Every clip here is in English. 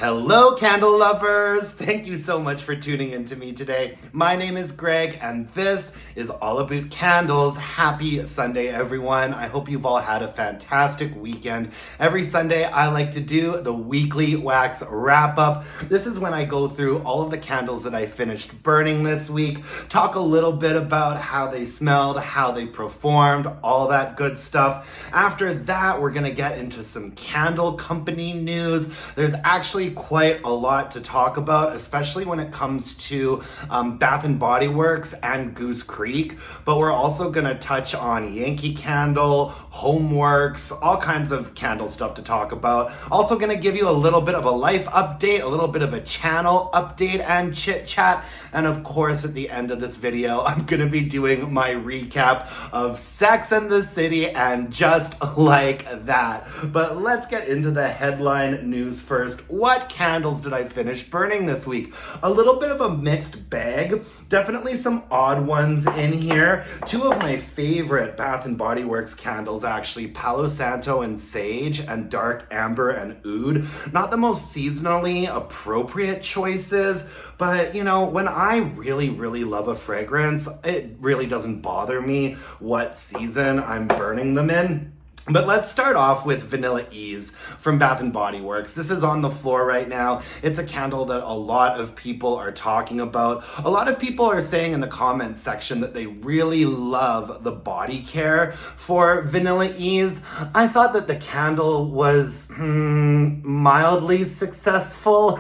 Hello, candle lovers! Thank you so much for tuning in to me today. My name is Greg, and this is all about candles. Happy Sunday, everyone. I hope you've all had a fantastic weekend. Every Sunday, I like to do the weekly wax wrap-up. This is when I go through all of the candles that I finished burning this week, talk a little bit about how they smelled, how they performed, all that good stuff. After that, we're gonna get into some candle company news. There's actually quite a lot to talk about, especially when it comes to Bath & Body Works and Goose Creek, but we're also going to touch on Yankee candle, Homeworx, all kinds of candle stuff to talk about. Also going to give you a little bit of a life update, a little bit of a channel update and chit chat, and of course at the end of this video I'm going to be doing my recap of Sex and the City and just like that. But let's get into the headline news first. What candles did I finish burning this week? A little bit of a mixed bag. Definitely some odd ones in here. Two of my favorite Bath & Body Works candles actually, Palo, Santo, and Sage, and Dark Amber and Oud. Not the most seasonally appropriate choices, but you know, when I really love a fragrance, it really doesn't bother me what season I'm burning them in. But let's start off with Vanilla Ease from Bath & Body Works. This is on the floor right now. It's a candle that a lot of people are talking about. A lot of people are saying in the comments section that they really love the body care for Vanilla Ease. I thought that the candle was mildly successful.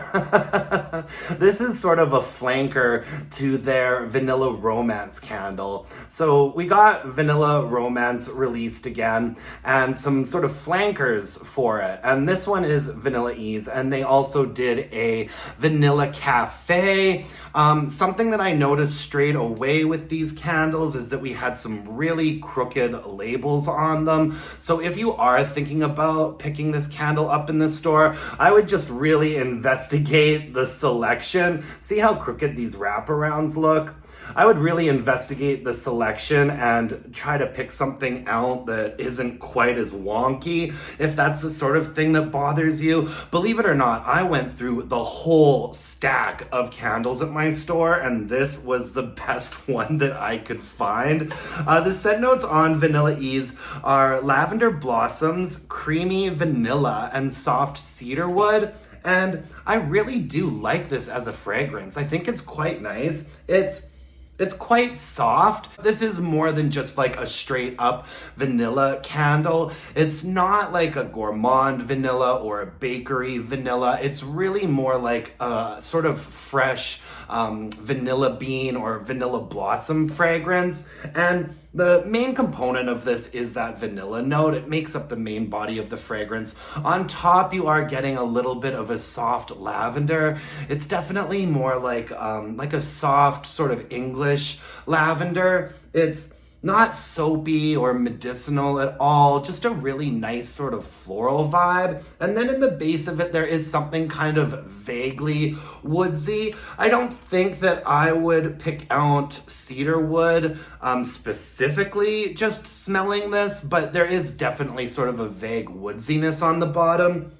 This is sort of a flanker to their Vanilla Romance candle. So we got Vanilla Romance released again, and some sort of flankers for it. And this one is Vanilla Ease, and they also did a Vanilla Cafe. Something that I noticed straight away with these candles is that we had some really crooked labels on them. So if you are thinking about picking this candle up in the store, I would just really investigate the selection. See how crooked these wraparounds look? I would really investigate the selection and try to pick something out that isn't quite as wonky, if that's the sort of thing that bothers you. Believe it or not, I went through the whole stack of candles at my store, and this was the best one that I could find. The scent notes on Vanilla Ease are lavender blossoms, creamy vanilla, and soft cedarwood. And I really do like this as a fragrance. I think it's quite nice. It's quite soft. This is more than just like a straight up vanilla candle. It's not like a gourmand vanilla or a bakery vanilla. It's really more like a sort of fresh vanilla bean or vanilla blossom fragrance. And the main component of this is that vanilla note. It makes up the main body of the fragrance. On top, you are getting a little bit of a soft lavender. It's definitely more like a soft sort of English lavender. It's not soapy or medicinal at all, just a really nice sort of floral vibe. And then in the base of it, there is something kind of vaguely woodsy. I don't think that I would pick out cedarwood specifically just smelling this, but there is definitely sort of a vague woodsiness on the bottom.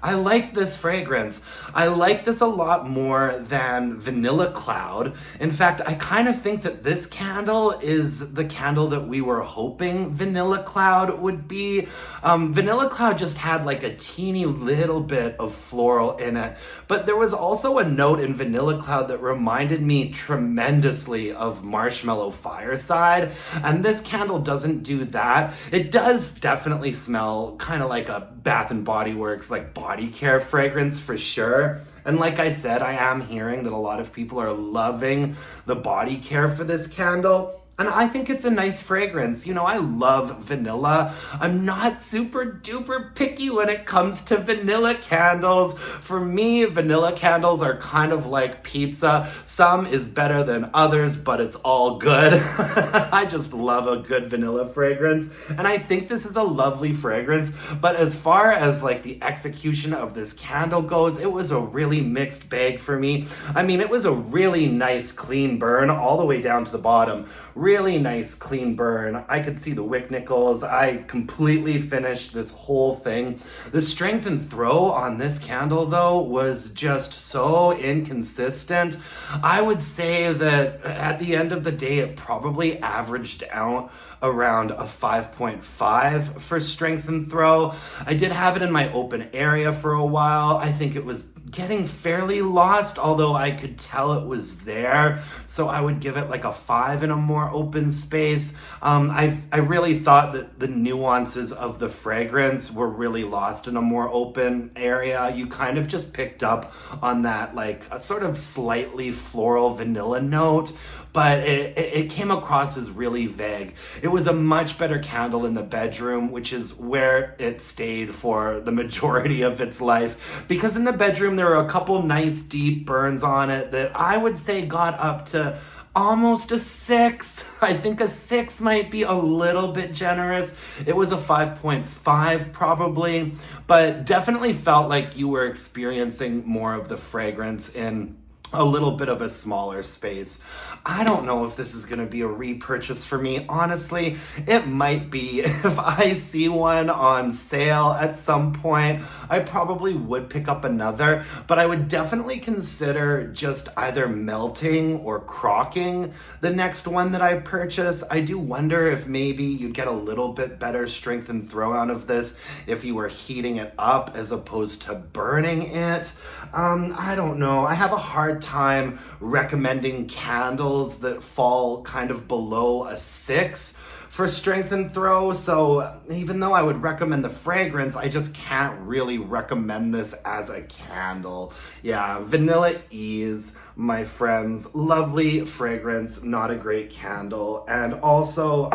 I like this fragrance. I like this a lot more than Vanilla Cloud. In fact, I kind of think that this candle is the candle that we were hoping Vanilla Cloud would be. Vanilla Cloud just had like a teeny little bit of floral in it, but there was also a note in Vanilla Cloud that reminded me tremendously of Marshmallow Fireside, and this candle doesn't do that. It does definitely smell kind of like a Bath & Body Works like body care fragrance for sure. And like I said, I am hearing that a lot of people are loving the body care for this candle. And I think it's a nice fragrance. You know, I love vanilla. I'm not super duper picky when it comes to vanilla candles. For me, vanilla candles are kind of like pizza. Some is better than others, but it's all good. I just love a good vanilla fragrance. And I think this is a lovely fragrance. But as far as like the execution of this candle goes, it was a really mixed bag for me. I mean, it was a really nice clean burn all the way down to the bottom. really nice clean burn. I could see the wick nickels. I completely finished this whole thing. The strength and throw on this candle though was just so inconsistent. I would say that at the end of the day it probably averaged out around a 5.5 for strength and throw. I did have it in my open area for a while. I think it was getting fairly lost, although I could tell it was there. So I would give it like a 5 in a more open space. I really thought that the nuances of the fragrance were really lost in a more open area. You kind of just picked up on that like a sort of slightly floral vanilla note, but it came across as really vague. It was a much better candle in the bedroom, which is where it stayed for the majority of its life, because in the bedroom there were a couple nice deep burns on it that I would say got up to almost a 6. I think a 6 might be a little bit generous. It was a 5.5 probably, but definitely felt like you were experiencing more of the fragrance in a little bit of a smaller space. I don't know if this is going to be a repurchase for me. Honestly, it might be. If I see one on sale at some point, I probably would pick up another, but I would definitely consider just either melting or crocking the next one that I purchase. I do wonder if maybe you'd get a little bit better strength and throw out of this if you were heating it up as opposed to burning it. I don't know. I have a hard time recommending candles that fall kind of below a 6 for strength and throw. So even though I would recommend the fragrance, I just can't really recommend this as a candle. Yeah, Vanilla Ease, my friends, lovely fragrance, not a great candle. And also,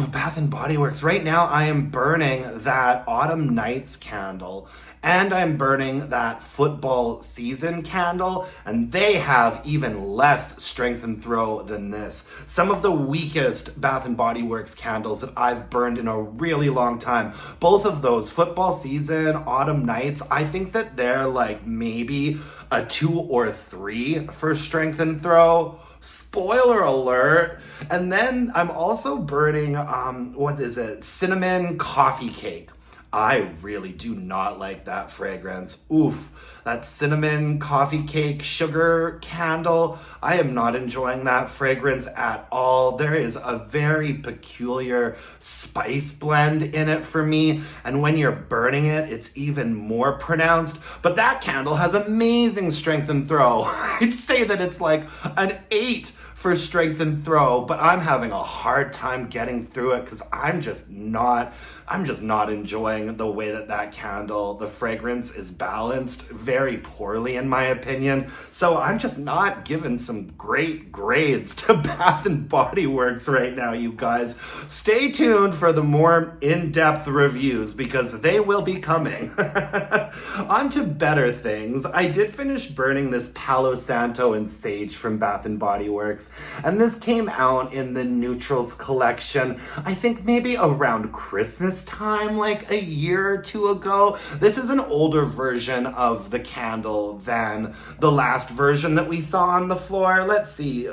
Bath and Body Works. Right now I am burning that Autumn Nights candle, and I'm burning that football season candle, and they have even less strength and throw than this. Some of the weakest Bath and Body Works candles that I've burned in a really long time. Both of those, football season, Autumn Nights, I think that they're like maybe a 2 or 3 for strength and throw. Spoiler alert. And then I'm also burning, cinnamon coffee cake. I really do not like that fragrance. Oof, that cinnamon coffee cake sugar candle. I am not enjoying that fragrance at all. There is a very peculiar spice blend in it for me. And when you're burning it, it's even more pronounced. But that candle has amazing strength and throw. I'd say that it's like an 8 for strength and throw, but I'm having a hard time getting through it because I'm just not enjoying the way that candle, the fragrance is balanced very poorly in my opinion. So I'm just not giving some great grades to Bath and Body Works right now, you guys. Stay tuned for the more in-depth reviews because they will be coming. On to better things. I did finish burning this Palo Santo and Sage from Bath and Body Works, and this came out in the Neutrals collection, I think maybe around Christmas time, like a year or 2 ago. This is an older version of the candle than the last version that we saw on the floor. Let's see,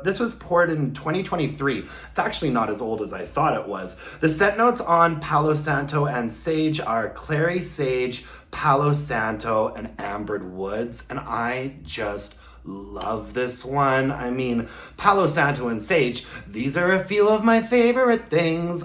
this was poured in 2023. It's actually not as old as I thought it was. The scent notes on Palo Santo and Sage are clary sage, Palo Santo, and ambered woods, and I just love this one. I mean, Palo Santo and Sage, these are a few of my favorite things.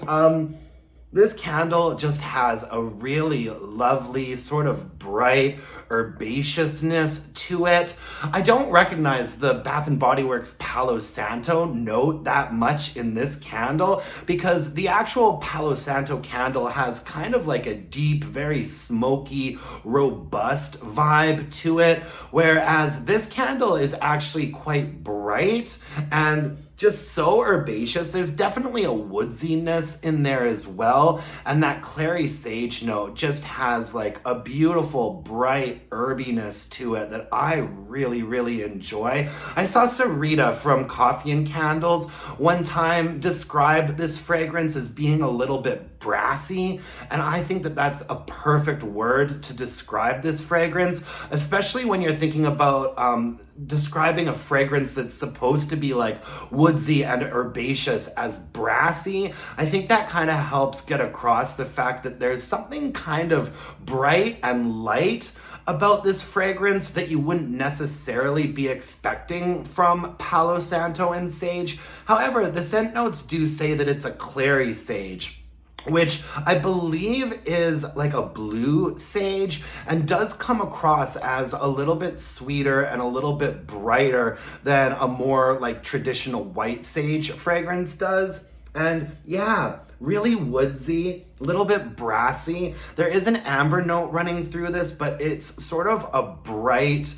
This candle just has a really lovely sort of bright herbaceousness to it. I don't recognize the Bath and Body Works Palo Santo note that much in this candle because the actual Palo Santo candle has kind of like a deep, very smoky, robust vibe to it, whereas this candle is actually quite bright and just so herbaceous. There's definitely a woodsiness in there as well. And that clary sage note just has like a beautiful, bright, slight herbiness to it that I really, really enjoy. I saw Sarita from Coffee and Candles one time describe this fragrance as being a little bit brassy, and I think that that's a perfect word to describe this fragrance, especially when you're thinking about describing a fragrance that's supposed to be like woodsy and herbaceous as brassy. I think that kind of helps get across the fact that there's something kind of bright and light about this fragrance that you wouldn't necessarily be expecting from Palo Santo and sage. However, the scent notes do say that it's a clary sage, which I believe is like a blue sage and does come across as a little bit sweeter and a little bit brighter than a more like traditional white sage fragrance does. And yeah, really woodsy, a little bit brassy. There is an amber note running through this, but it's sort of a bright,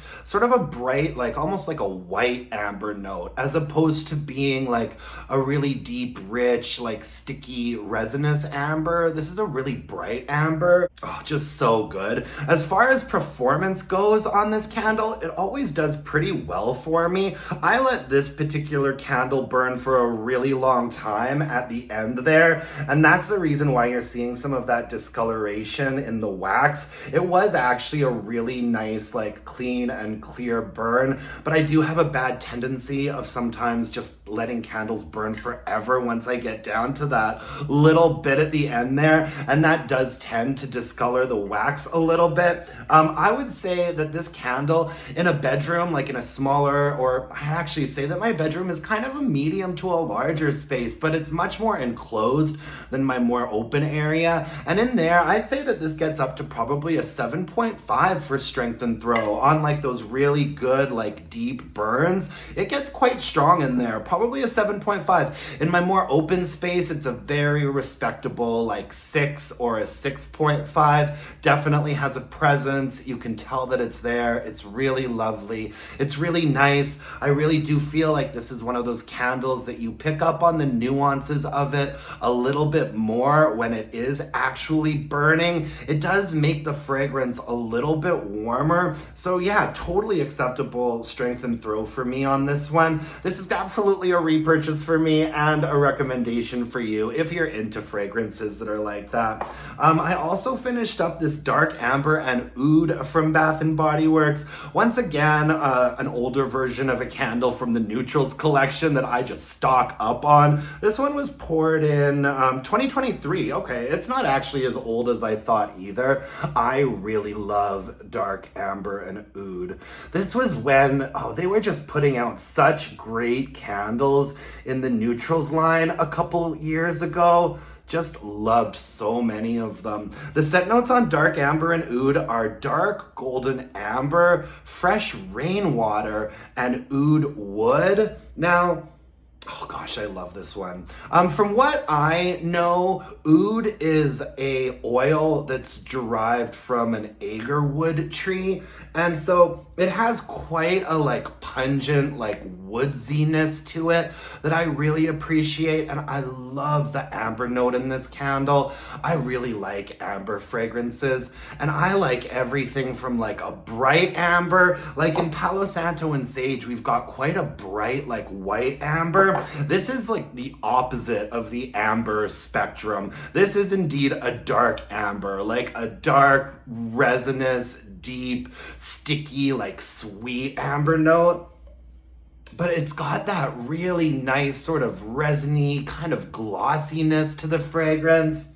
like almost like a white amber note, as opposed to being like a really deep, rich, like sticky, resinous amber. This is a really bright amber. Oh, just so good. As far as performance goes on this candle, it always does pretty well for me. I let this particular candle burn for a really long time at the end there, and that's the reason why you're seeing some of that discoloration in the wax. It was actually a really nice, like clean and clear burn, but I do have a bad tendency of sometimes just letting candles burn forever once I get down to that little bit at the end there, and that does tend to discolor the wax a little bit. I would say that this candle in a bedroom, like in a smaller, or I'd actually say that my bedroom is kind of a medium to a larger space, but it's much more enclosed than my more open area. And in there, I'd say that this gets up to probably a 7.5 for strength and throw. On like those really good, like deep burns, it gets quite strong in there, probably a 7.5. In my more open space, it's a very respectable like 6 or a 6.5. Definitely has a presence. You can tell that it's there. It's really lovely. It's really nice. I really do feel like this is one of those candles that you pick up on the nuances of it a little bit more when it is actually burning. It does make the fragrance a little bit warmer. So yeah, totally acceptable strength and throw for me on this one. This is absolutely a repurchase for me and a recommendation for you if you're into fragrances that are like that. I also finished up this dark amber and oud from Bath and Body Works. Once again, an older version of a candle from the Neutrals collection that I just stock up on. This one was poured in 2023. Okay, it's not actually as old as I thought either. I really love dark amber and oud. This was when, they were just putting out such great candles in the Neutrals line a couple years ago. Just loved so many of them. The scent notes on dark amber and oud are dark golden amber, fresh rainwater, and oud wood. Now, oh gosh, I love this one. From what I know, oud is a oil that's derived from an agarwood tree. And so it has quite a like pungent, like woodsiness to it that I really appreciate. And I love the amber note in this candle. I really like amber fragrances. And I like everything from like a bright amber, like in Palo Santo and Sage, we've got quite a bright, like white amber. This is like the opposite of the amber spectrum. This is indeed a dark amber, like a dark, resinous, deep, sticky, like sweet amber note. But it's got that really nice sort of resiny kind of glossiness to the fragrance.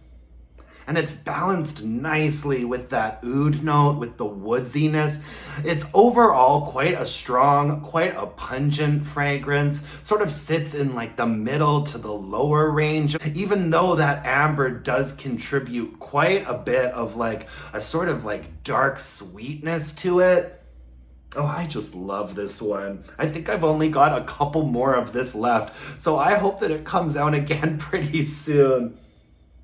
And it's balanced nicely with that oud note, with the woodsiness. It's overall quite a strong, quite a pungent fragrance. Sort of sits in like the middle to the lower range, even though that amber does contribute quite a bit of like a sort of like dark sweetness to it. Oh, I just love this one. I think I've only got a couple more of this left, so I hope that it comes out again pretty soon.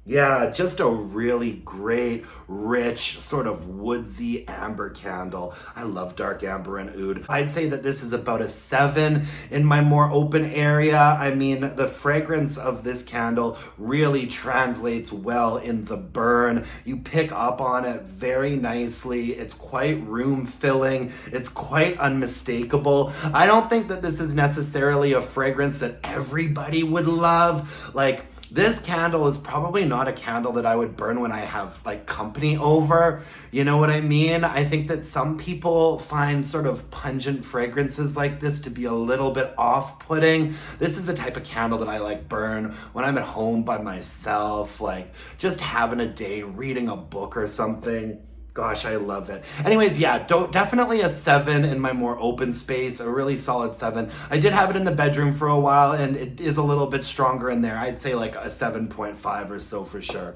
Yeah, just a really great, rich, sort of woodsy amber candle. I love dark amber and oud. I'd say that this is about a 7 in my more open area. I mean, the fragrance of this candle really translates well in the burn. You pick up on it very nicely. It's quite room filling. It's quite unmistakable. I don't think that this is necessarily a fragrance that everybody would love. Like, this candle is probably not a candle that I would burn when I have like company over. You know what I mean? I think that some people find sort of pungent fragrances like this to be a little bit off-putting. This is the type of candle that I like burn when I'm at home by myself, like just having a day reading a book or something. Gosh, I love it. Anyways, yeah, definitely a 7 in my more open space, a really solid 7. I did have it in the bedroom for a while, and it is a little bit stronger in there. I'd say like a 7.5 or so for sure.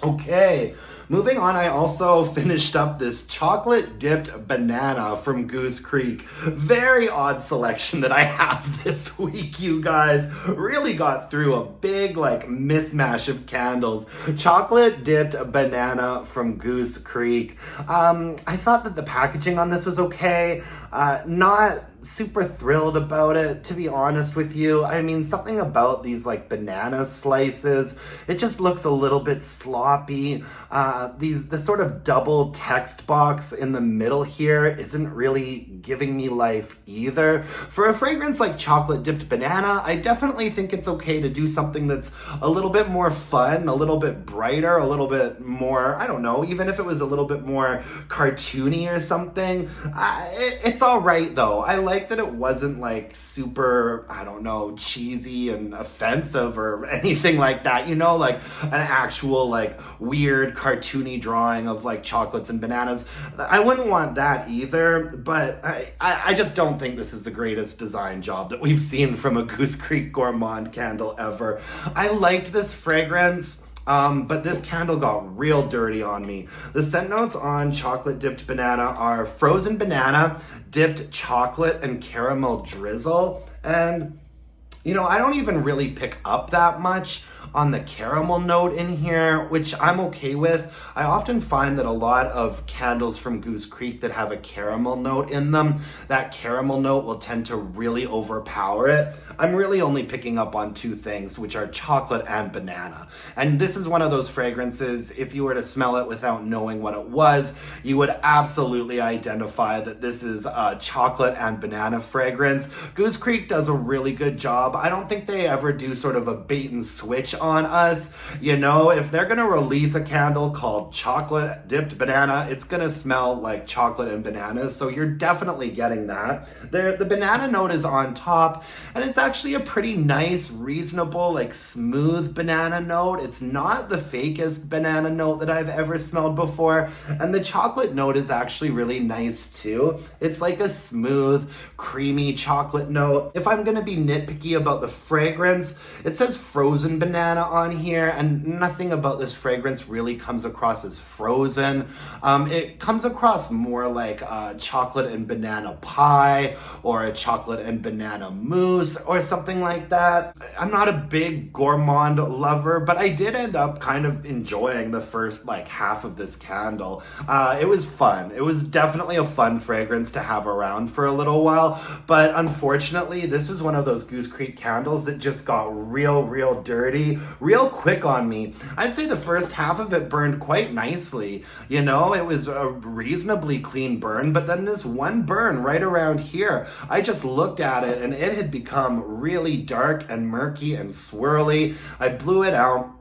Okay, moving on, I also finished up this chocolate dipped banana from Goose Creek. Very odd selection that I have this week, you guys. Really got through a big like mismatch of candles. Chocolate dipped banana from Goose Creek. I thought that the packaging on this was okay. Not super thrilled about it, to be honest with you. I mean, something about these like banana slices, it just looks a little bit sloppy. The sort of double text box in the middle here isn't really giving me life either. For a fragrance like chocolate dipped banana, I definitely think it's okay to do something that's a little bit more fun, a little bit brighter, a little bit more, I don't know, even if it was a little bit more cartoony or something. It's all right though. I like that it wasn't like super, I don't know, cheesy and offensive or anything like that, you know, like an actual like weird cartoony drawing of like chocolates and bananas. I wouldn't want that either, but I just don't think this is the greatest design job that we've seen from a Goose Creek Gourmand candle ever. I liked this fragrance. But this candle got real dirty on me. The scent notes on chocolate dipped banana are frozen banana, dipped chocolate, and caramel drizzle. And, you know, I don't even really pick up that much on the caramel note in here, which I'm okay with. I often find that a lot of candles from Goose Creek that have a caramel note in them, that caramel note will tend to really overpower it. I'm really only picking up on 2 things, which are chocolate and banana. And this is one of those fragrances, if you were to smell it without knowing what it was, you would absolutely identify that this is a chocolate and banana fragrance. Goose Creek does a really good job. I don't think they ever do sort of a bait and switch on us. You know, if they're gonna release a candle called chocolate dipped banana, it's gonna smell like chocolate and bananas, so you're definitely getting that. The banana note is on top, and it's actually a pretty nice, reasonable, like smooth banana note. It's not the fakest banana note that I've ever smelled before, and the chocolate note is actually really nice too. It's like a smooth, creamy chocolate note. If I'm gonna be nitpicky about the fragrance, it says frozen banana on here, and nothing about this fragrance really comes across as frozen. It comes across more like a chocolate and banana pie, or a chocolate and banana mousse, or something like that. I'm not a big gourmand lover, but I did end up kind of enjoying the first like half of this candle. It was fun. It was definitely a fun fragrance to have around for a little while, but unfortunately, this was one of those Goose Creek candles that just got real dirty, real quick on me. I'd say the first half of it burned quite nicely. You know, it was a reasonably clean burn, but then this one burn right around here, I just looked at it and it had become really dark and murky and swirly. I blew it out.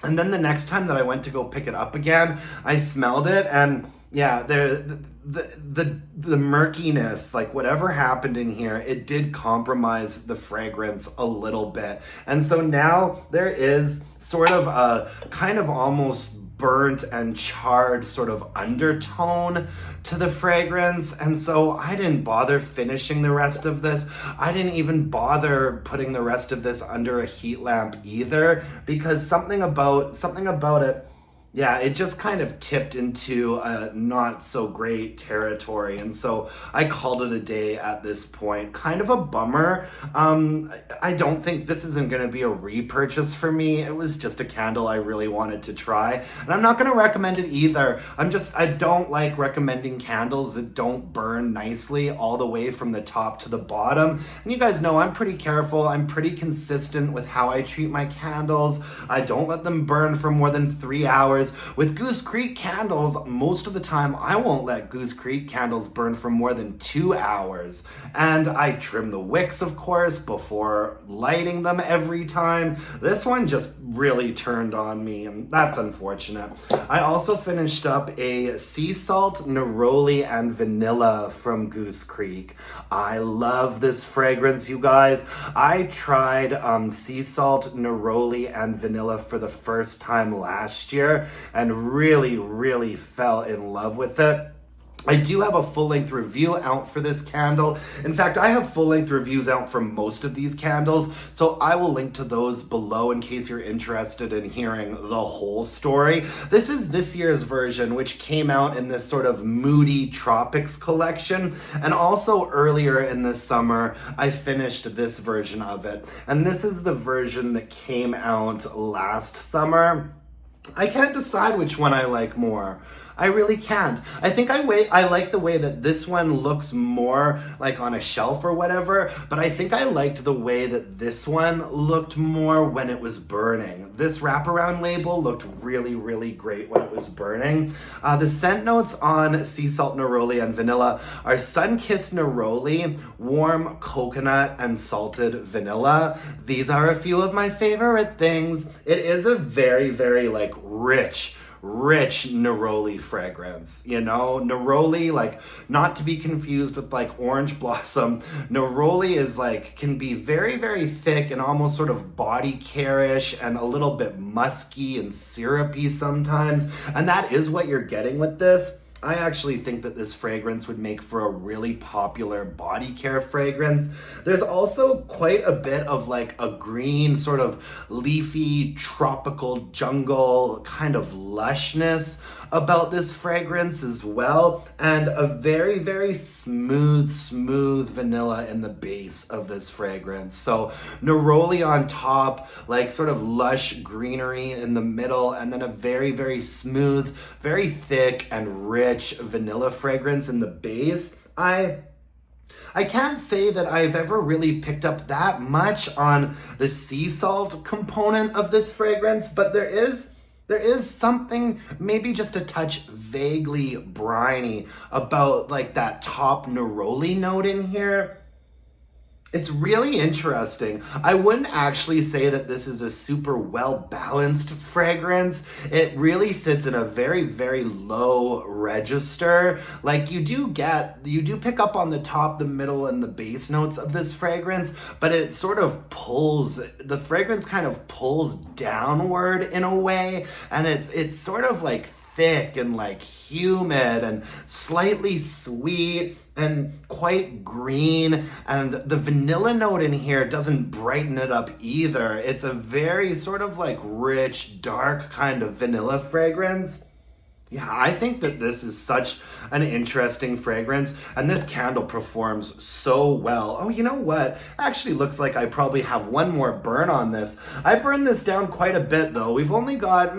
And then the next time that I went to go pick it up again, I smelled it, and yeah, the murkiness, like whatever happened in here, it did compromise the fragrance a little bit. And so now there is sort of a kind of almost burnt and charred sort of undertone to the fragrance, and so I didn't bother finishing the rest of this. I didn't even bother putting the rest of this under a heat lamp either, because something about it, Yeah, it just kind of tipped into a not so great territory. And so I called it a day at this point. Kind of a bummer. I don't think this isn't going to be a repurchase for me. It was just a candle I really wanted to try. And I'm not going to recommend it either. I don't like recommending candles that don't burn nicely all the way from the top to the bottom. And you guys know I'm pretty careful. I'm pretty consistent with how I treat my candles. I don't let them burn for more than 3 hours. With Goose Creek candles, most of the time I won't let Goose Creek candles burn for more than 2 hours. And I trim the wicks, of course, before lighting them every time. This one just really turned on me, and that's unfortunate. I also finished up a sea salt, neroli, and vanilla from Goose Creek. I love this fragrance, you guys. I tried sea salt, neroli, and vanilla for the first time last year and really fell in love with it. I do have a full-length review out for this candle. In fact, I have full-length reviews out for most of these candles, so I will link to those below in case you're interested in hearing the whole story. This is this year's version, which came out in this sort of moody tropics collection, and also earlier in the summer, I finished this version of it. And this is the version that came out last summer. I can't decide which one I like more. I really can't. I think I like the way that this one looks more like on a shelf or whatever, but I think I liked the way that this one looked more when it was burning. This wraparound label looked really great when it was burning. The scent notes on sea salt, neroli, and vanilla are sun-kissed neroli, warm coconut, and salted vanilla. These are a few of my favorite things. It is a very like rich neroli fragrance. You know, neroli, like, not to be confused with like orange blossom. Neroli is like, can be very thick and almost sort of body care-ish and a little bit musky and syrupy sometimes. And that is what you're getting with this. I actually think that this fragrance would make for a really popular body care fragrance. There's also quite a bit of like a green, sort of leafy, tropical jungle kind of lushness about this fragrance as well, and a very smooth vanilla in the base of this fragrance. So neroli on top, like sort of lush greenery in the middle, and then a very smooth, very thick and rich vanilla fragrance in the base. I can't say that I've ever really picked up that much on the sea salt component of this fragrance, but there is something maybe just a touch vaguely briny about like that top neroli note in here. It's really interesting. I wouldn't actually say that this is a super well-balanced fragrance. It really sits in a very low register. Like you do pick up on the top, the middle, and the base notes of this fragrance, but it sort of the fragrance kind of pulls downward in a way, and it's sort of like thick and like humid and slightly sweet and quite green, and the vanilla note in here doesn't brighten it up either. It's a very sort of like rich, dark kind of vanilla fragrance. Yeah, I think that this is such an interesting fragrance, and this candle performs so well. Oh, you know what? Actually looks like I probably have one more burn on this. I burned this down quite a bit though. We've only got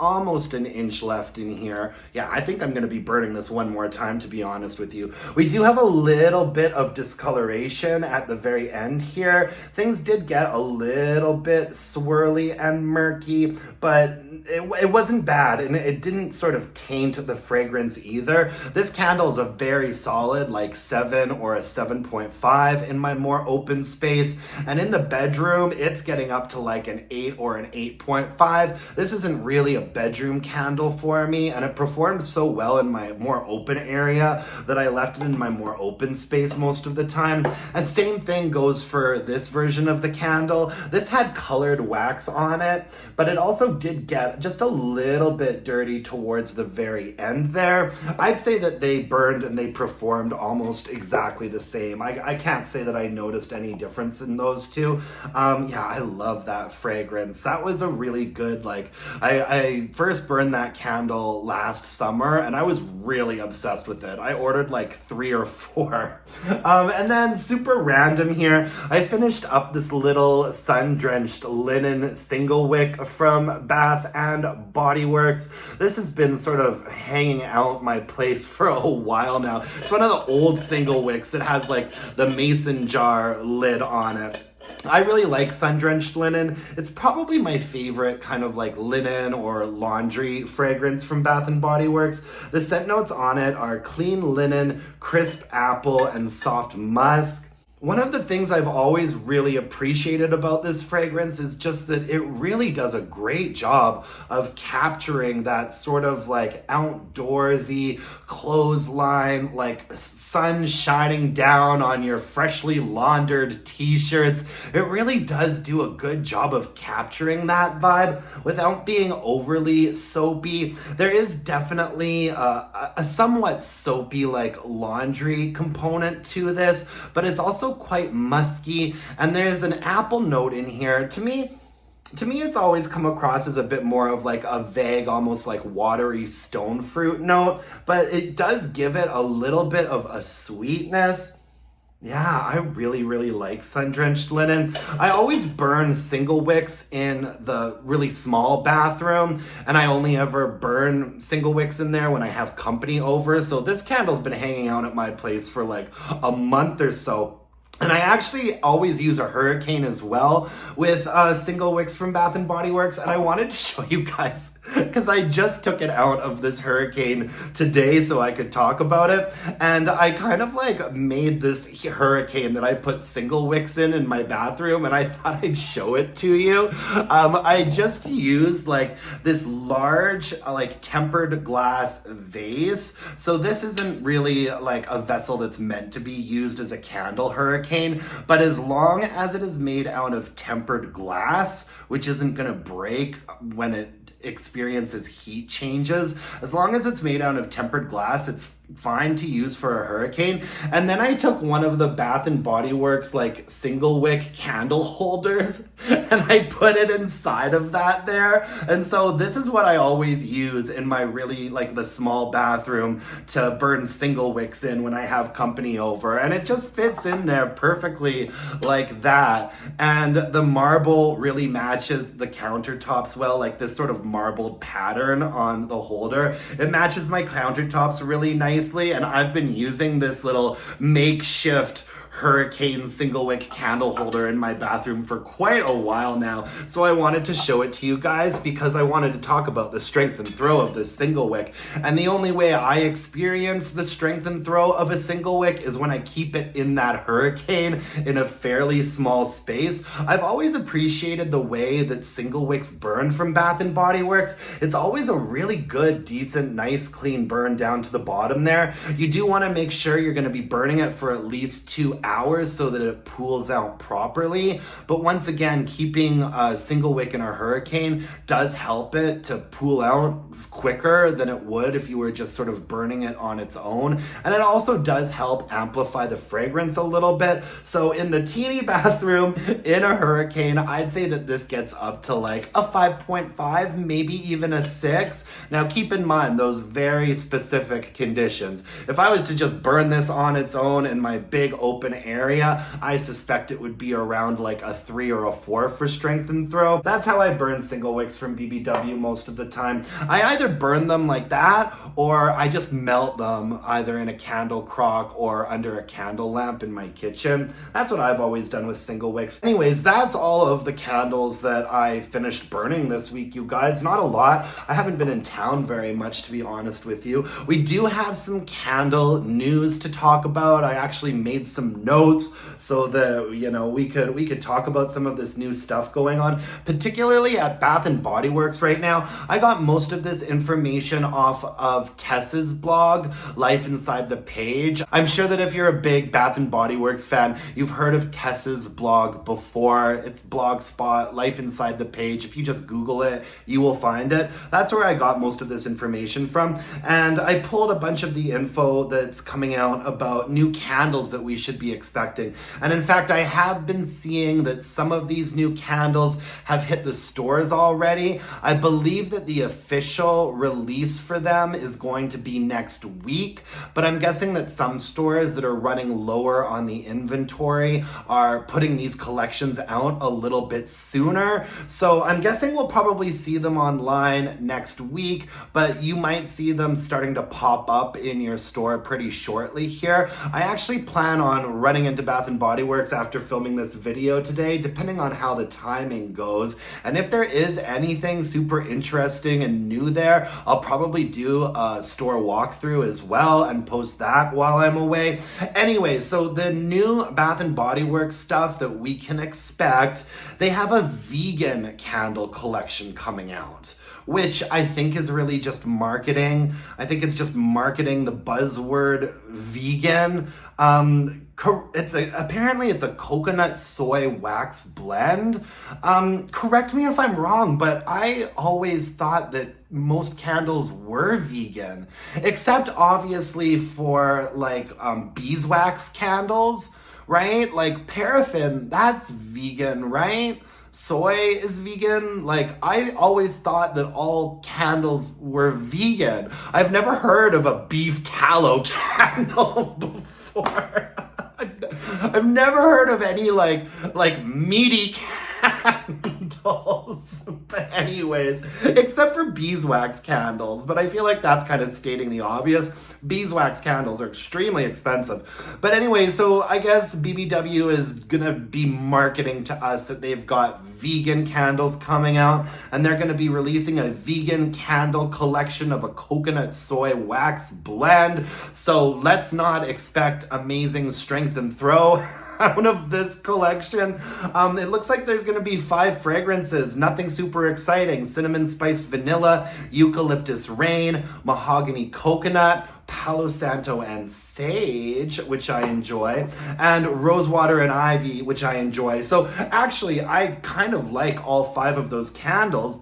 almost an inch left in here. Yeah, I think I'm gonna be burning this one more time, to be honest with you. We do have a little bit of discoloration at the very end here. Things did get a little bit swirly and murky, but it wasn't bad, and it didn't sort of taint the fragrance either. This candle is a very solid like 7 or a 7.5 in my more open space, and in the bedroom it's getting up to like an 8 or an 8.5. This isn't really a bedroom candle for me, and it performed so well in my more open area that I left it in my more open space most of the time. And same thing goes for this version of the candle. This had colored wax on it, but it also did get just a little bit dirty towards the the very end there. I'd say that they burned and they performed almost exactly the same. I can't say that I noticed any difference in those two. Yeah, I love that fragrance. That was a really good, like, I first burned that candle last summer and I was really obsessed with it. I ordered like 3 or 4. And then super random here, I finished up this little Sundrenched Linen single wick from Bath and Body Works. This has been sort of hanging out my place for a while now. It's one of the old single wicks that has like the mason jar lid on it. I really like Sundrenched Linen. It's probably my favorite kind of like linen or laundry fragrance from Bath and Body Works. The scent notes on it are clean linen, crisp apple, and soft musk. One of the things I've always really appreciated about this fragrance is just that it really does a great job of capturing that sort of like outdoorsy clothesline, like sun shining down on your freshly laundered t-shirts. It really does do a good job of capturing that vibe without being overly soapy. There is definitely a somewhat soapy like laundry component to this, but it's also quite musky, and there's an apple note in here. To me, it's always come across as a bit more of like a vague, almost like watery stone fruit note, but it does give it a little bit of a sweetness. Yeah, I really, really like Sundrenched Linen. I always burn single wicks in the really small bathroom, and I only ever burn single wicks in there when I have company over. So this candle's been hanging out at my place for like a month or so. And I actually always use a hurricane as well with single wicks from Bath and Body Works. And I wanted to show you guys, because I just took it out of this hurricane today so I could talk about it. And I kind of like made this hurricane that I put single wicks in my bathroom, and I thought I'd show it to you. I just used like this large like tempered glass vase. So this isn't really like a vessel that's meant to be used as a candle hurricane, but as long as it is made out of tempered glass, which isn't gonna break when it experiences heat changes, as long as it's made out of tempered glass, it's fine to use for a hurricane. And then I took one of the Bath and Body Works like single wick candle holders and I put it inside of that there. And so this is what I always use in my really like the small bathroom to burn single wicks in when I have company over, and it just fits in there perfectly like that. And the marble really matches the countertops well, like this sort of marbled pattern on the holder. It matches my countertops really nicely, and I've been using this little makeshift hurricane single wick candle holder in my bathroom for quite a while now. So I wanted to show it to you guys because I wanted to talk about the strength and throw of this single wick. And the only way I experience the strength and throw of a single wick is when I keep it in that hurricane in a fairly small space. I've always appreciated the way that single wicks burn from Bath and Body Works. It's always a really good, decent, nice, clean burn down to the bottom there. You do want to make sure you're going to be burning it for at least 2 hours so that it pools out properly. But once again, keeping a single wick in a hurricane does help it to pool out quicker than it would if you were just sort of burning it on its own. And it also does help amplify the fragrance a little bit. So in the teeny bathroom in a hurricane, I'd say that this gets up to like a 5.5, maybe even a 6. Now keep in mind those very specific conditions. If I was to just burn this on its own in my big open area, I suspect it would be around like a 3 or a 4 for strength and throw. That's how I burn single wicks from BBW most of the time. I either burn them like that or I just melt them either in a candle crock or under a candle lamp in my kitchen. That's what I've always done with single wicks. Anyways, that's all of the candles that I finished burning this week, you guys. Not a lot. I haven't been in town very much, to be honest with you. We do have some candle news to talk about. I actually made some some notes so that, you know, we could talk about some of this new stuff going on, particularly at Bath and Body Works right now. I got most of this information off of Tess's blog, Life Inside the Page. I'm sure that if you're a big Bath and Body Works fan, you've heard of Tess's blog before. It's Blogspot, Life Inside the Page. If you just Google it, you will find it. That's where I got most of this information from. And I pulled a bunch of the info that's coming out about new candles that we should be expecting. And in fact, I have been seeing that some of these new candles have hit the stores already. I believe that the official release for them is going to be next week, but I'm guessing that some stores that are running lower on the inventory are putting these collections out a little bit sooner. So I'm guessing we'll probably see them online next week, but you might see them starting to pop up in your store pretty shortly here. I actually plan on running into Bath and Body Works after filming this video today, depending on how the timing goes. And if there is anything super interesting and new there, I'll probably do a store walkthrough as well and post that while I'm away. Anyway, so the new Bath and Body Works stuff that we can expect, they have a vegan candle collection coming out, which I think is really just marketing. I think it's just marketing the buzzword vegan. Apparently it's a coconut soy wax blend. Correct me if I'm wrong, but I always thought that most candles were vegan, except obviously for like beeswax candles, right? Like paraffin, that's vegan, right? Soy is vegan. Like, I always thought that all candles were vegan. I've never heard of a beef tallow candle before. I've never heard of any like meaty candles. But anyways, except for beeswax candles. But I feel like that's kind of stating the obvious. Beeswax candles are extremely expensive. But anyway, so I guess BBW is gonna be marketing to us that they've got vegan candles coming out, and they're gonna be releasing a vegan candle collection of a coconut soy wax blend. So let's not expect amazing strength and throw out of this collection. It looks like there's gonna be 5 fragrances, nothing super exciting. Cinnamon spiced vanilla, eucalyptus rain, mahogany coconut, Palo Santo and sage, which I enjoy, and rosewater and ivy, which I enjoy. So actually, I kind of like all 5 of those candles,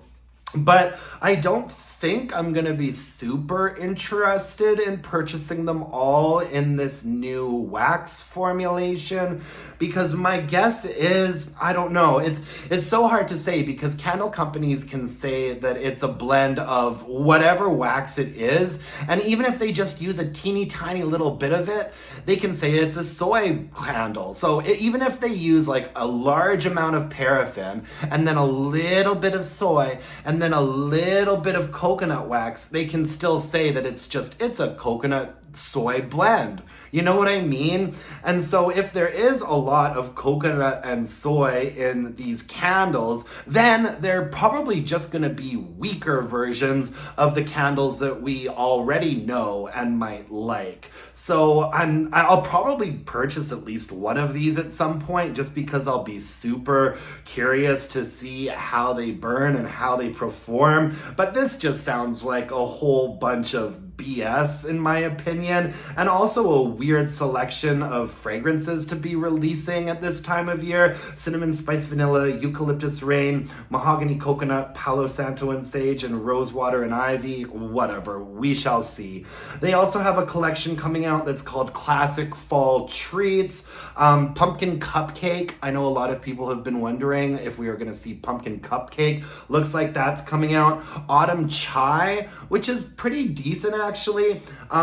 but I don't think I'm gonna be super interested in purchasing them all in this new wax formulation, because my guess is, I don't know, it's so hard to say, because candle companies can say that it's a blend of whatever wax it is, and even if they just use a teeny tiny little bit of it, they can say it's a soy candle. So even if they use like a large amount of paraffin and then a little bit of soy and then a little bit of coconut wax, they can still say that it's a coconut soy blend. You know what I mean? And so if there is a lot of coconut and soy in these candles, then they're probably just gonna be weaker versions of the candles that we already know and might like. So I'll probably purchase at least one of these at some point, just because I'll be super curious to see how they burn and how they perform. But this just sounds like a whole bunch of BS in my opinion, and also a weird selection of fragrances to be releasing at this time of year. Cinnamon spice vanilla, eucalyptus rain, mahogany coconut, Palo Santo and sage, and rosewater and ivy. Whatever, we shall see. They also have a collection coming out that's called Classic Fall Treats. Pumpkin cupcake. I know a lot of people have been wondering if we are going to see pumpkin cupcake. Looks like that's coming out. Autumn chai, which is pretty decent actually.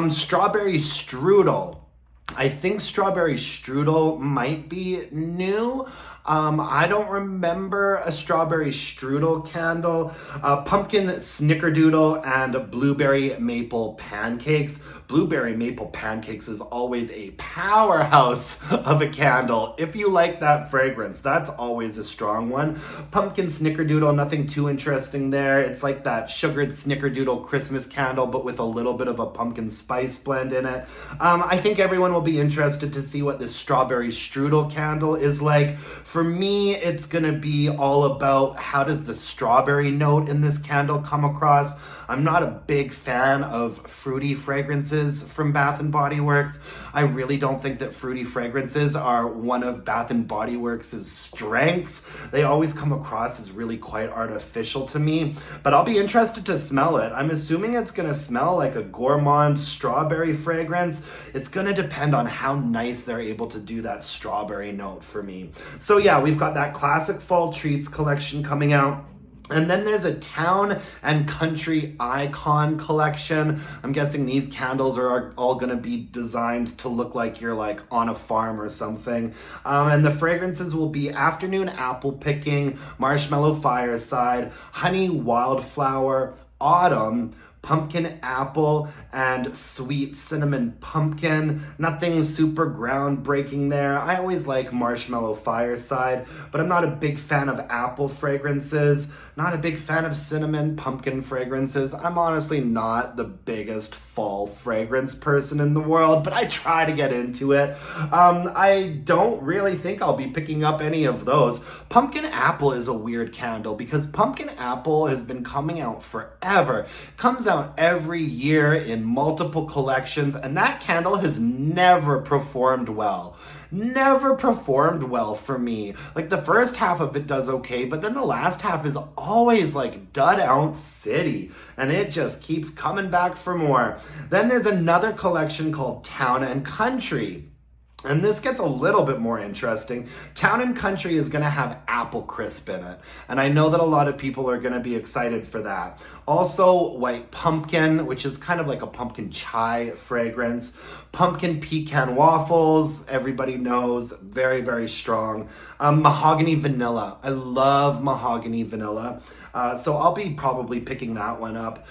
Strawberry strudel. I think strawberry strudel might be new. I don't remember a strawberry strudel candle. Pumpkin snickerdoodle and blueberry maple pancakes. Blueberry maple pancakes is always a powerhouse of a candle. If you like that fragrance, that's always a strong one. Pumpkin snickerdoodle, nothing too interesting there. It's like that sugared snickerdoodle Christmas candle, but with a little bit of a pumpkin spice blend in it. I think everyone will be interested to see what this strawberry strudel candle is like. For me, it's gonna be all about how does the strawberry note in this candle come across. I'm not a big fan of fruity fragrances from Bath & Body Works. I really don't think that fruity fragrances are one of Bath & Body Works' strengths. They always come across as really quite artificial to me, but I'll be interested to smell it. I'm assuming it's gonna smell like a gourmand strawberry fragrance. It's gonna depend on how nice they're able to do that strawberry note for me. So yeah, we've got that classic fall treats collection coming out. And then there's a town and country icon collection. I'm guessing these candles are all gonna be designed to look like you're like on a farm or something. And the fragrances will be afternoon apple picking, marshmallow fireside, honey wildflower, autumn, pumpkin apple, and sweet cinnamon pumpkin. Nothing super groundbreaking there. I always like marshmallow fireside, but I'm not a big fan of apple fragrances, not a big fan of cinnamon pumpkin fragrances. I'm honestly not the biggest fall fragrance person in the world, but I try to get into it. I don't really think I'll be picking up any of those. Pumpkin apple is a weird candle because pumpkin apple has been coming out forever. Comes out every year in multiple collections, and that candle has never performed well. Never performed well for me. Like the first half of it does okay, but then the last half is always like dud ounce city, and it just keeps coming back for more. Then there's another collection called Town and Country. And this gets a little bit more interesting. Town and Country is gonna have apple crisp in it. And I know that a lot of people are gonna be excited for that. Also, white pumpkin, which is kind of like a pumpkin chai fragrance. Pumpkin pecan waffles, everybody knows, very, very strong. Mahogany vanilla, I love mahogany vanilla. So I'll be probably picking that one up.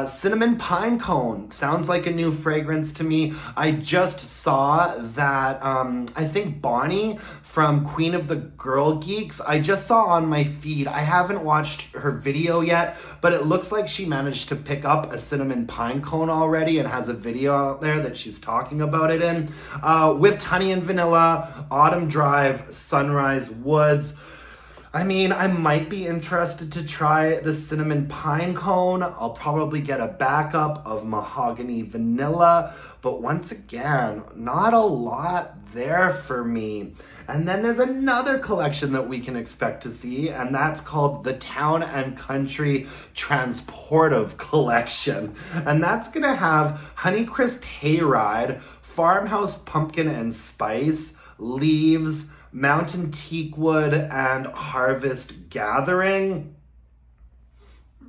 Cinnamon pine cone, sounds like a new fragrance to me. I just saw that, I think Bonnie from Queen of the Girl Geeks, I just saw on my feed. I haven't watched her video yet, but it looks like she managed to pick up a cinnamon pine cone already and has a video out there that she's talking about it in. Whipped honey and vanilla, autumn drive, sunrise woods. I mean, I might be interested to try the cinnamon pine cone. I'll probably get a backup of mahogany vanilla, but once again, not a lot there for me. And then there's another collection that we can expect to see, and that's called the Town and Country Transportive Collection. And that's gonna have Honeycrisp Hayride, Farmhouse Pumpkin and Spice, Leaves, Mountain Teakwood, and Harvest Gathering.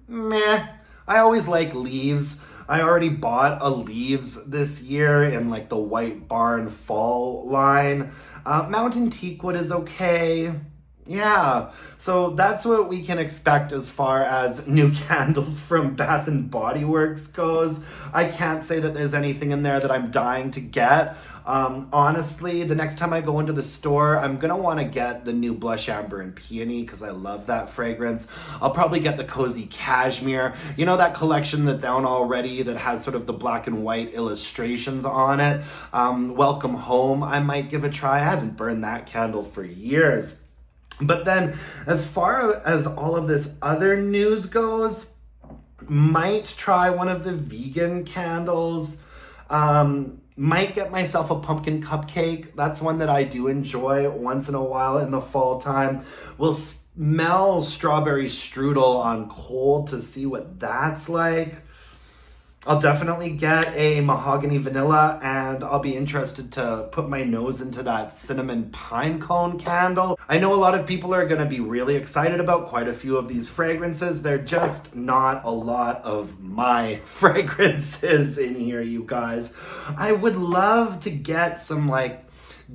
Meh. I always like Leaves. I already bought a Leaves this year in like the White Barn Fall line. Mountain Teakwood is okay. Yeah, so that's what we can expect as far as new candles from Bath & Body Works goes. I can't say that there's anything in there that I'm dying to get. Honestly, the next time I go into the store, I'm gonna wanna get the new Blush Amber and Peony because I love that fragrance. I'll probably get the Cozy Cashmere. You know that collection that's out already that has sort of the black and white illustrations on it? Welcome Home, I might give a try. I haven't burned that candle for years. But then, as far as all of this other news goes, might try one of the vegan candles. Might get myself a pumpkin cupcake. That's one that I do enjoy once in a while in the fall time. We'll smell strawberry strudel on cold to see what that's like. I'll definitely get a mahogany vanilla, and I'll be interested to put my nose into that cinnamon pine cone candle. I know a lot of people are going to be really excited about quite a few of these fragrances. They're just not a lot of my fragrances in here, you guys. I would love to get some like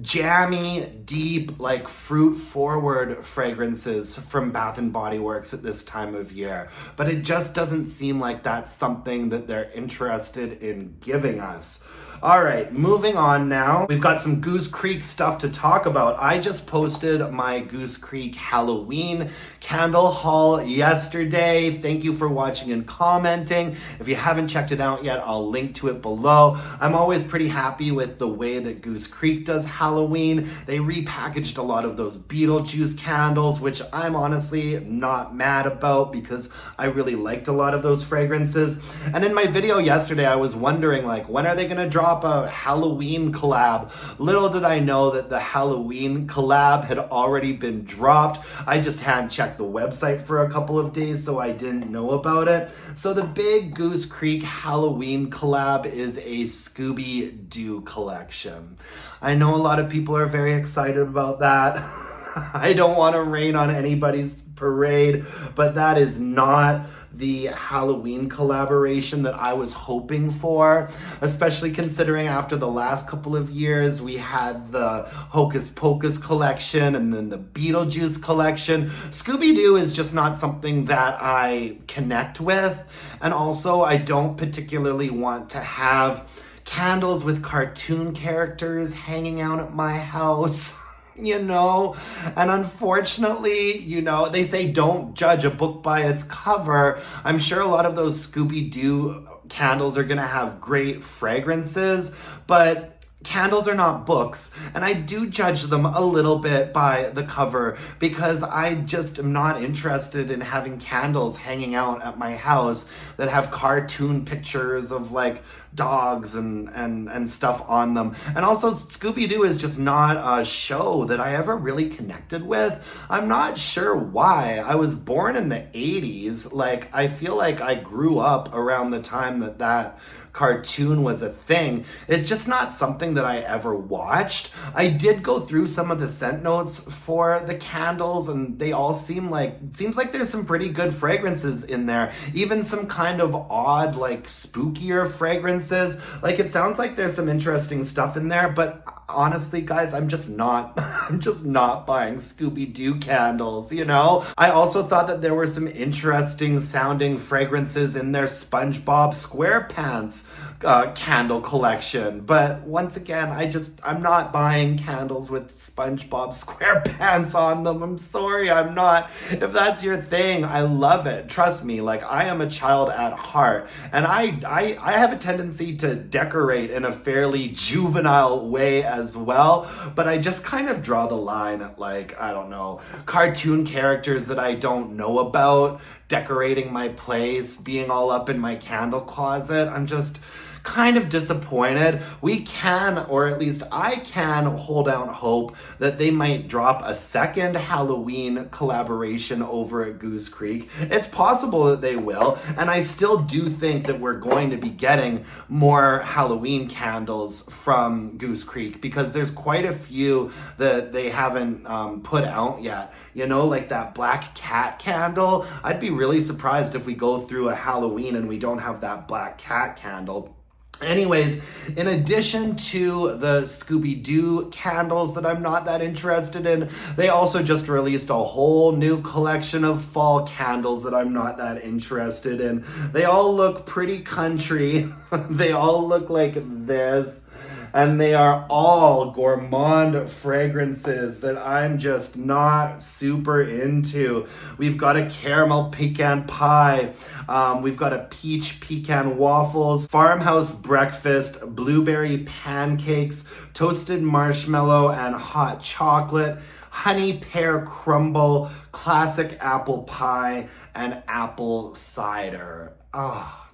jammy, deep, like fruit-forward fragrances from Bath & Body Works at this time of year. But it just doesn't seem like that's something that they're interested in giving us. All right, moving on now. We've got some Goose Creek stuff to talk about. I just posted my Goose Creek Halloween candle haul yesterday. Thank you for watching and commenting. If you haven't checked it out yet, I'll link to it below. I'm always pretty happy with the way that Goose Creek does Halloween. They repackaged a lot of those Beetlejuice candles, which I'm honestly not mad about because I really liked a lot of those fragrances. And in my video yesterday, I was wondering, like, when are they gonna drop a Halloween collab? Little did I know that the Halloween collab had already been dropped. I just hadn't checked the website for a couple of days, so I didn't know about it. So the big Goose Creek Halloween collab is a Scooby-Doo collection. I know a lot of people are very excited about that. I don't want to rain on anybody's parade, but that is not the Halloween collaboration that I was hoping for, especially considering after the last couple of years we had the Hocus Pocus collection and then the Beetlejuice collection. Scooby-Doo is just not something that I connect with, and also I don't particularly want to have candles with cartoon characters hanging out at my house. You know, and unfortunately, you know, they say don't judge a book by its cover. I'm sure a lot of those Scooby-Doo candles are gonna have great fragrances, but candles are not books, and I do judge them a little bit by the cover because I just am not interested in having candles hanging out at my house that have cartoon pictures of like dogs and stuff on them. And also Scooby-Doo is just not a show that I ever really connected with. I'm not sure why. I was born in the 80s. Like, I feel like I grew up around the time that cartoon was a thing. It's just not something that I ever watched. I did go through some of the scent notes for the candles, and they all seems like there's some pretty good fragrances in there. Even some kind of odd, like spookier fragrances. Like, it sounds like there's some interesting stuff in there, but honestly, guys, I'm just not buying Scooby-Doo candles, you know? I also thought that there were some interesting sounding fragrances in their SpongeBob SquarePants candle collection. But once again, I'm not buying candles with SpongeBob SquarePants on them. I'm sorry, I'm not. If that's your thing, I love it. Trust me, like, I am a child at heart, and I have a tendency to decorate in a fairly juvenile way as well, but I just kind of draw the line at, like, I don't know, cartoon characters that I don't know about, decorating my place, being all up in my candle closet. I'm just kind of disappointed. We can, or at least I can, hold out hope that they might drop a second Halloween collaboration over at Goose Creek. It's possible that they will, and I still do think that we're going to be getting more Halloween candles from Goose Creek because there's quite a few that they haven't put out yet. You know, like that black cat candle. I'd be really surprised if we go through a Halloween and we don't have that black cat candle. Anyways, in addition to the Scooby-Doo candles that I'm not that interested in, they also just released a whole new collection of fall candles that I'm not that interested in. They all look pretty country. They all look like this. And they are all gourmand fragrances that I'm just not super into. We've got a caramel pecan pie. We've got a peach pecan waffles, farmhouse breakfast, blueberry pancakes, toasted marshmallow and hot chocolate, honey pear crumble, classic apple pie, and apple cider.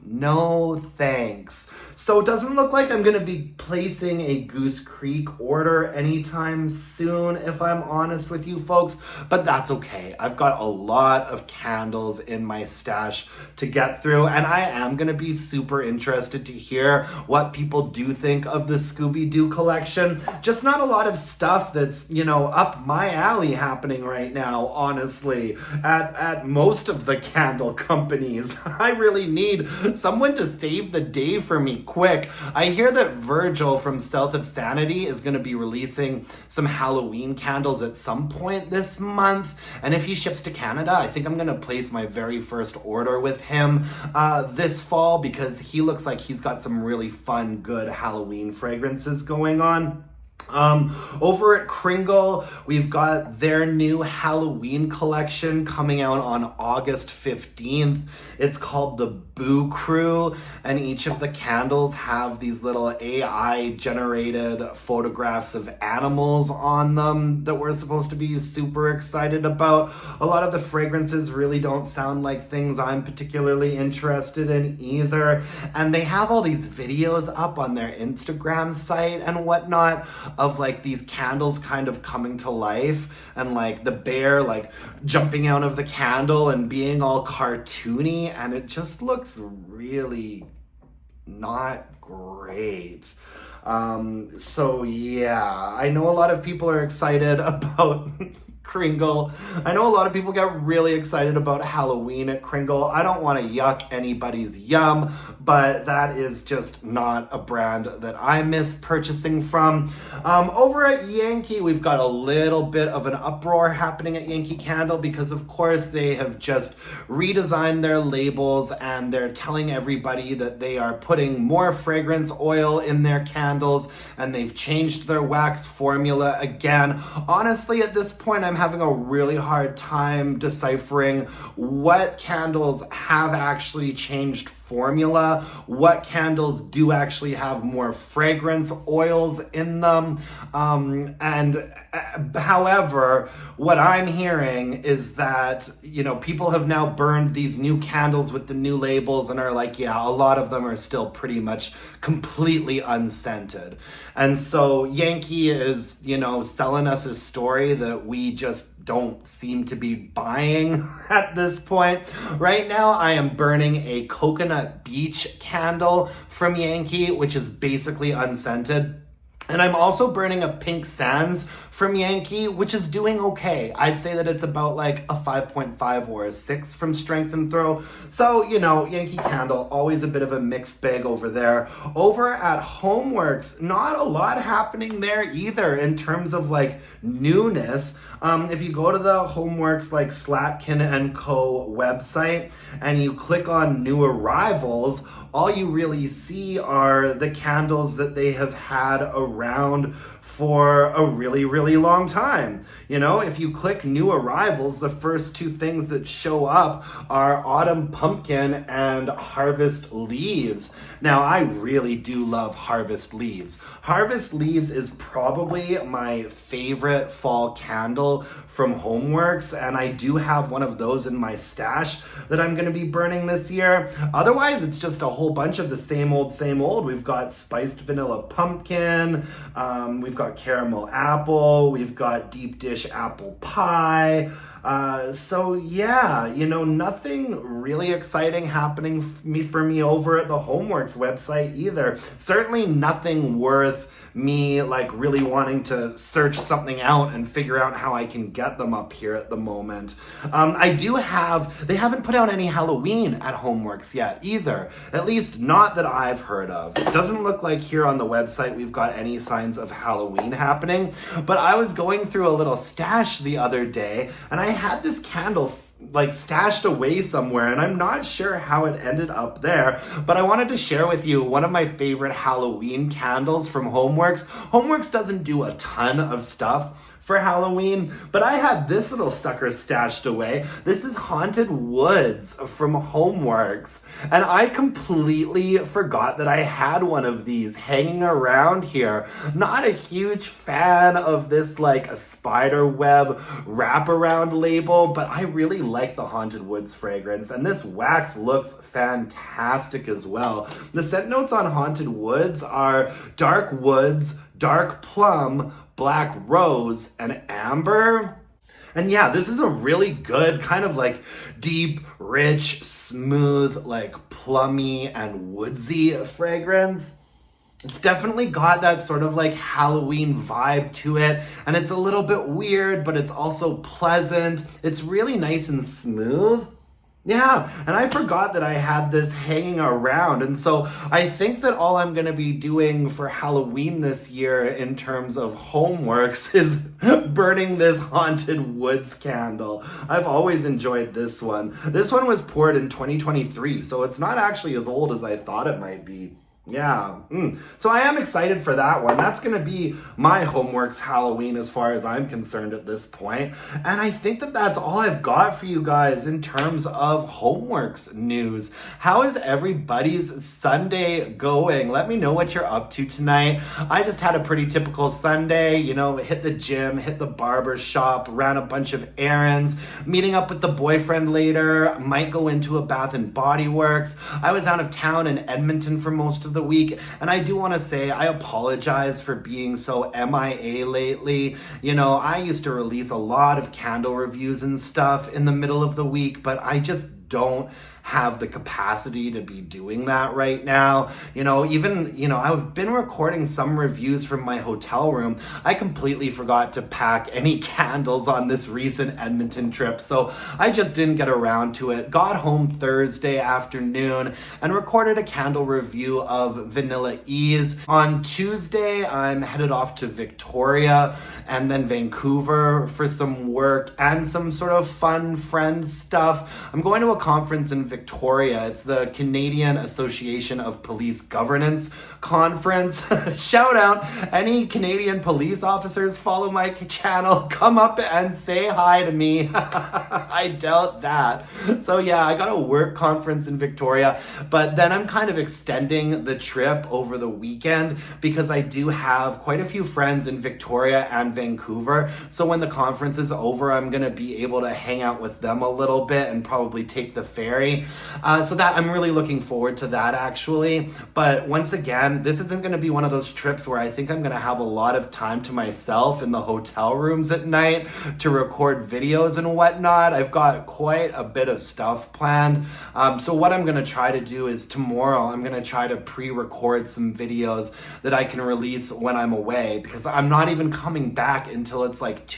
No thanks. So it doesn't look like I'm gonna be placing a Goose Creek order anytime soon, if I'm honest with you folks, but that's okay. I've got a lot of candles in my stash to get through, and I am gonna be super interested to hear what people do think of the Scooby-Doo collection. Just not a lot of stuff that's, you know, up my alley happening right now, honestly, at most of the candle companies. I really need Someone to save the day for me, quick. I hear that Virgil from South of Sanity is going to be releasing some Halloween candles at some point this month. And if he ships to Canada, I think I'm going to place my very first order with him this fall, because he looks like he's got some really fun, good Halloween fragrances going on. Over at Kringle, we've got their new Halloween collection coming out on August 15th. It's called the Boo Crew, and each of the candles have these little AI generated photographs of animals on them that we're supposed to be super excited about. A lot of the fragrances really don't sound like things I'm particularly interested in either, and they have all these videos up on their Instagram site and whatnot of like these candles kind of coming to life, and like the bear like jumping out of the candle and being all cartoony, and it just looks really not great. So yeah, I know a lot of people are excited about Kringle. I know a lot of people get really excited about Halloween at Kringle. I don't want to yuck anybody's yum, but that is just not a brand that I miss purchasing from. Over at Yankee, we've got a little bit of an uproar happening at Yankee Candle, because of course they have just redesigned their labels and they're telling everybody that they are putting more fragrance oil in their candles, and they've changed their wax formula again. Honestly, at this point, I'm having a really hard time deciphering what candles have actually changed formula, what candles do actually have more fragrance oils in them. However, what I'm hearing is that, you know, people have now burned these new candles with the new labels and are like, yeah, a lot of them are still pretty much completely unscented. And so Yankee is, you know, selling us a story that we just don't seem to be buying at this point. Right now, I am burning a Coconut Beach candle from Yankee, which is basically unscented. And I'm also burning a Pink Sands from Yankee, which is doing okay. I'd say that it's about like a 5.5 or a 6 from Strength and Throw. So, you know, Yankee Candle, always a bit of a mixed bag over there. Over at Homeworx, not a lot happening there either in terms of like newness. If you go to the Homeworx like Slatkin & Co. website and you click on new arrivals, all you really see are the candles that they have had around for a really, really long time. You know, if you click new arrivals, the first two things that show up are Autumn Pumpkin and Harvest Leaves. Now, I really do love Harvest Leaves. Harvest Leaves is probably my favorite fall candle from Homeworx, and I do have one of those in my stash that I'm going to be burning this year. Otherwise, it's just a whole bunch of the same old, same old. We've got Spiced Vanilla Pumpkin, we've got Caramel Apple, we've got Deep Dish Apple Pie. So yeah, you know, nothing really exciting happening for me over at the Homeworx website either. Certainly nothing worth me like really wanting to search something out and figure out how I can get them up here at the moment. They haven't put out any Halloween at Homeworx yet either, at least not that I've heard of. It doesn't look like here on the website we've got any signs of Halloween happening, but I was going through a little stash the other day and I had this candle like stashed away somewhere, and I'm not sure how it ended up there, but I wanted to share with you one of my favorite Halloween candles from Homeworx. Homeworx doesn't do a ton of stuff for Halloween, but I had this little sucker stashed away. This is Haunted Woods from Homeworx, and I completely forgot that I had one of these hanging around here. Not a huge fan of this like a spider web wraparound label, but I really like the Haunted Woods fragrance, and this wax looks fantastic as well. The scent notes on Haunted Woods are dark woods, dark plum, black rose, and amber. And yeah, this is a really good kind of like deep, rich, smooth, like plummy and woodsy fragrance. It's definitely got that sort of like Halloween vibe to it, and it's a little bit weird, but it's also pleasant. It's really nice and smooth. Yeah, and I forgot that I had this hanging around. And so I think that all I'm going to be doing for Halloween this year in terms of Homeworx is burning this Haunted Woods candle. I've always enjoyed this one. This one was poured in 2023, so it's not actually as old as I thought it might be. Yeah, so I am excited for that one. That's going to be my Homeworx Halloween as far as I'm concerned at this point. And I think that that's all I've got for you guys in terms of Homeworx news. How is everybody's Sunday going? Let me know what you're up to tonight. I just had a pretty typical Sunday, you know, hit the gym, hit the barber shop, ran a bunch of errands, meeting up with the boyfriend later, might go into a Bath and Body Works. I was out of town in Edmonton for most of the week, and I do want to say I apologize for being so MIA lately. You know, I used to release a lot of candle reviews and stuff in the middle of the week, but I just don't have the capacity to be doing that right now. You know, even, you know, I've been recording some reviews from my hotel room. I completely forgot to pack any candles on this recent Edmonton trip, so I just didn't get around to it. Got home Thursday afternoon and recorded a candle review of Vanilla Ease. On Tuesday, I'm headed off to Victoria and then Vancouver for some work and some sort of fun friend stuff. I'm going to a conference in Victoria. It's the Canadian Association of Police Governance conference. Shout out, any Canadian police officers follow my channel, come up and say hi to me. I doubt that. So yeah, I got a work conference in Victoria, but then I'm kind of extending the trip over the weekend because I do have quite a few friends in Victoria and Vancouver. So when the conference is over, I'm going to be able to hang out with them a little bit and probably take the ferry. So that I'm really looking forward to that actually. But once again, this isn't going to be one of those trips where I think I'm going to have a lot of time to myself in the hotel rooms at night to record videos and whatnot. I've got quite a bit of stuff planned. So what I'm going to try to do is tomorrow, I'm going to try to pre-record some videos that I can release when I'm away, because I'm not even coming back until it's like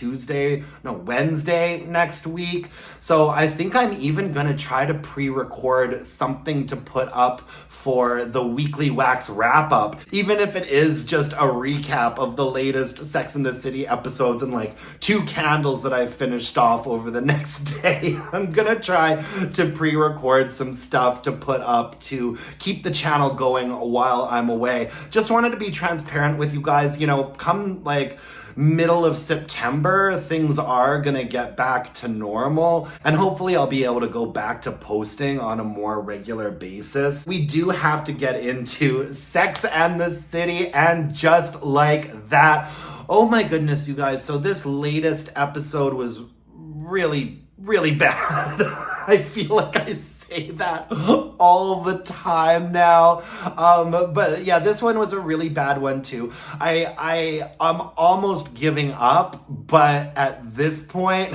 Wednesday next week. So I think I'm even going to try to pre-record something to put up for the weekly wax wrap-up, even if it is just a recap of the latest Sex and the City episodes and like 2 candles that I've finished off over the next day. I'm gonna try to pre-record some stuff to put up to keep the channel going while I'm away. Just wanted to be transparent with you guys. You know, come like middle of September, things are gonna get back to normal, and hopefully I'll be able to go back to posting on a more regular basis. We do have to get into Sex and the City, and just like that, oh my goodness, you guys, so this latest episode was really, really bad. I feel like I say that all the time now. But yeah, this one was a really bad one too. I'm almost giving up, but at this point,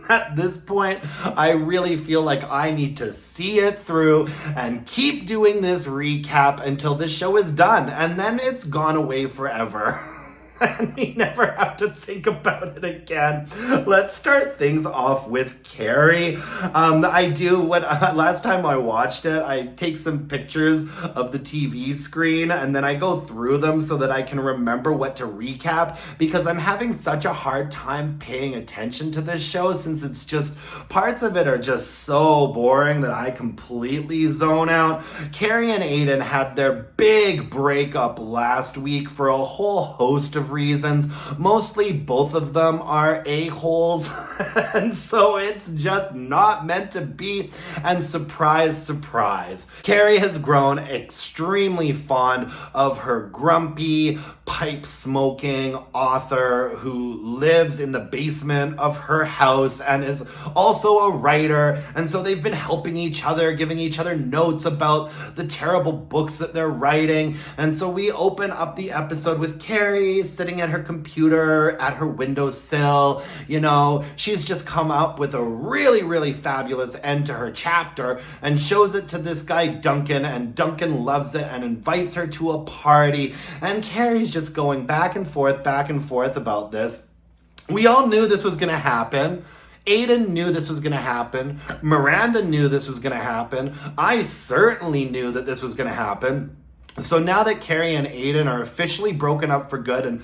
I really feel like I need to see it through and keep doing this recap until the show is done, and then it's gone away forever. And we never have to think about it again. Let's start things off with Carrie. Last time I watched it, I take some pictures of the TV screen and then I go through them so that I can remember what to recap, because I'm having such a hard time paying attention to this show, since it's just, parts of it are just so boring that I completely zone out. Carrie and Aiden had their big breakup last week for a whole host of reasons. Mostly both of them are a-holes, and so it's just not meant to be. And surprise, surprise, Carrie has grown extremely fond of her grumpy, pipe-smoking author who lives in the basement of her house and is also a writer, and so they've been helping each other, giving each other notes about the terrible books that they're writing. And so we open up the episode with Carrie sitting at her computer at her windowsill. You know, she's just come up with a really, really fabulous end to her chapter and shows it to this guy Duncan, and Duncan loves it and invites her to a party, and Carrie's just going back and forth about this. We all knew this was gonna happen. Aiden knew this was going to happen. Miranda knew this was going to happen. I certainly knew that this was going to happen. So now that Carrie and Aiden are officially broken up for good and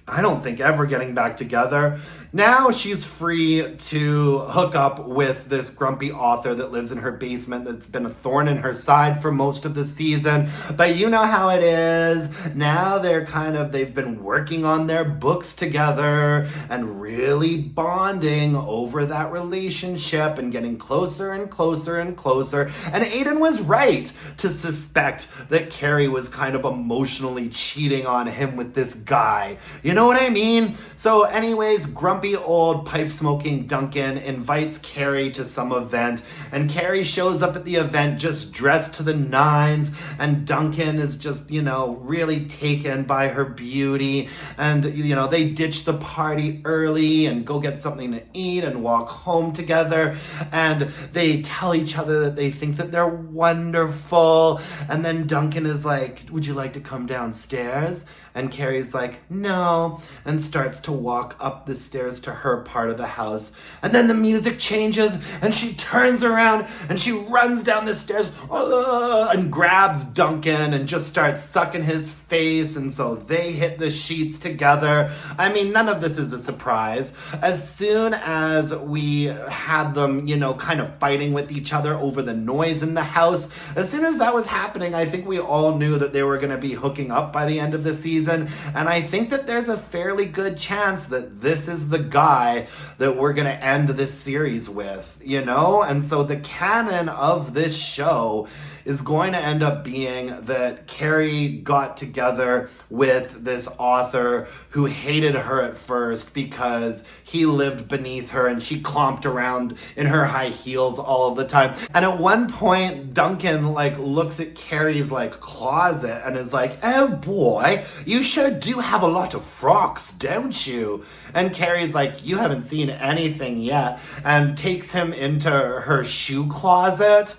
I don't think ever getting back together, now she's free to hook up with this grumpy author that lives in her basement that's been a thorn in her side for most of the season. But you know how it is. Now they've been working on their books together and really bonding over that relationship and getting closer and closer and closer. And Aiden was right to suspect that Carrie was kind of emotionally cheating on him with this guy. You know what I mean? So anyways, grumpy old pipe-smoking Duncan invites Carrie to some event, and Carrie shows up at the event just dressed to the nines, and Duncan is just, really taken by her beauty, and, they ditch the party early and go get something to eat and walk home together, and they tell each other that they think that they're wonderful, and then Duncan is like, would you like to come downstairs? And Carrie's like, no, and starts to walk up the stairs to her part of the house. And then the music changes, and she turns around, and she runs down the stairs, and grabs Duncan, and just starts sucking his face, and so they hit the sheets together. I mean, none of this is a surprise. As soon as we had them, kind of fighting with each other over the noise in the house, as soon as that was happening, I think we all knew that they were going to be hooking up by the end of the season. And I think that there's a fairly good chance that this is the guy that we're going to end this series with, And so the canon of this show is going to end up being that Carrie got together with this author who hated her at first because he lived beneath her and she clomped around in her high heels all of the time. And at one point, Duncan looks at Carrie's closet and is like, oh boy, you sure do have a lot of frocks, don't you? And Carrie's like, you haven't seen anything yet, and takes him into her shoe closet.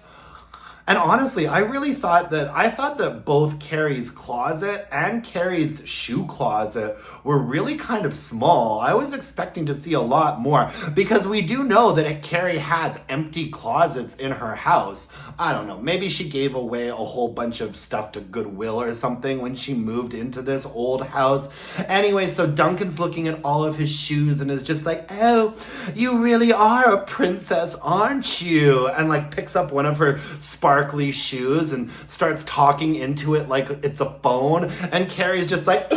And honestly, I thought that both Carrie's closet and Carrie's shoe closet were really kind of small. I was expecting to see a lot more because we do know that Carrie has empty closets in her house. I don't know, maybe she gave away a whole bunch of stuff to Goodwill or something when she moved into this old house. Anyway, so Duncan's looking at all of his shoes and is just like, oh, you really are a princess, aren't you? And picks up one of her sparkly shoes and starts talking into it like it's a phone, and Carrie's just like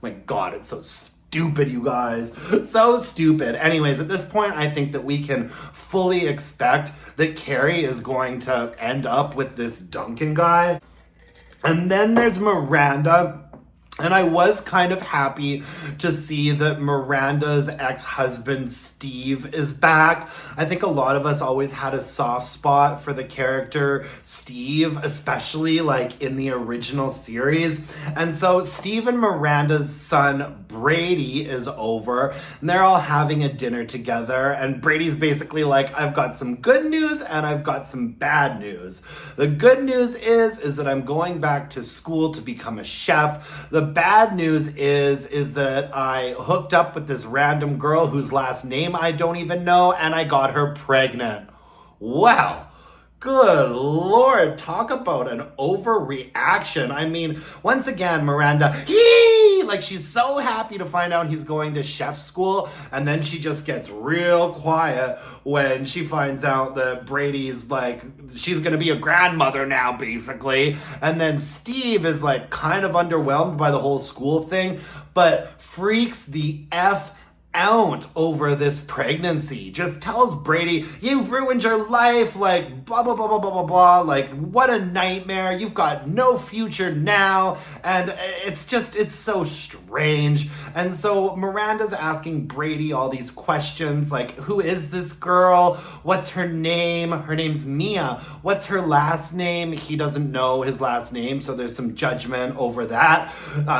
my god, it's so stupid, you guys, so stupid. Anyways, at this point I think that we can fully expect that Carrie is going to end up with this Duncan guy. And then there's Miranda. And I was kind of happy to see that Miranda's ex-husband, Steve, is back. I think a lot of us always had a soft spot for the character Steve, especially in the original series. And so Steve and Miranda's son, Brady, is over, and they're all having a dinner together. And Brady's basically like, I've got some good news and I've got some bad news. The good news is that I'm going back to school to become a chef. The bad news is that I hooked up with this random girl whose last name I don't even know, and I got her pregnant. Well, good Lord, talk about an overreaction. I mean, once again, Miranda, she's so happy to find out he's going to chef school, and then she just gets real quiet when she finds out that Brady's she's gonna be a grandmother now, basically. And then Steve is kind of underwhelmed by the whole school thing, but freaks the F out over this pregnancy. Just tells Brady, you've ruined your life, blah, blah, blah, blah, blah, blah, blah, what a nightmare, you've got no future now, and it's so strange. And so Miranda's asking Brady all these questions, who is this girl? What's her name? Her name's Mia. What's her last name? He doesn't know his last name, so there's some judgment over that.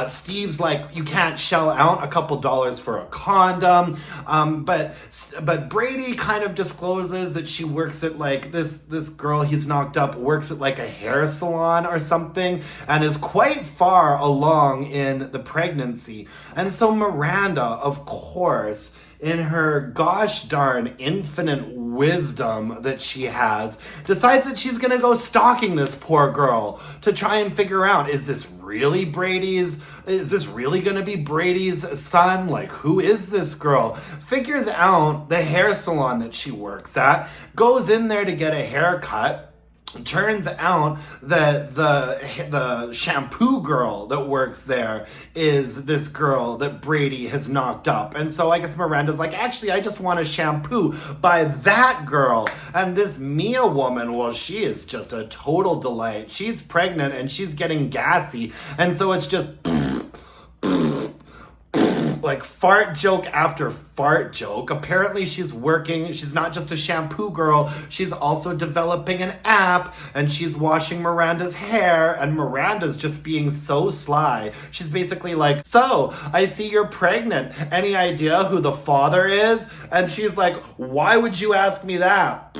Steve's like, you can't shell out a couple dollars for a condo. amalgam. But Brady kind of discloses that she works at like this girl he's knocked up works at like a hair salon or something and is quite far along in the pregnancy. And so Miranda, of course, in her gosh darn infinite wisdom that she has, decides that she's gonna go stalking this poor girl to try and figure out, is this really gonna be Brady's son? Like, who is this girl? Figures out the hair salon that she works at, goes in there to get a haircut. Turns out that the shampoo girl that works there is this girl that Brady has knocked up. And so I guess Miranda's like, actually, I just want a shampoo by that girl. And this Mia woman, well, she is just a total delight. She's pregnant and she's getting gassy. And so it's just like fart joke after fart joke. Apparently she's not just a shampoo girl, she's also developing an app, and she's washing Miranda's hair, and Miranda's just being so sly. She's basically like, so, I see you're pregnant. Any idea who the father is? And she's like, why would you ask me that?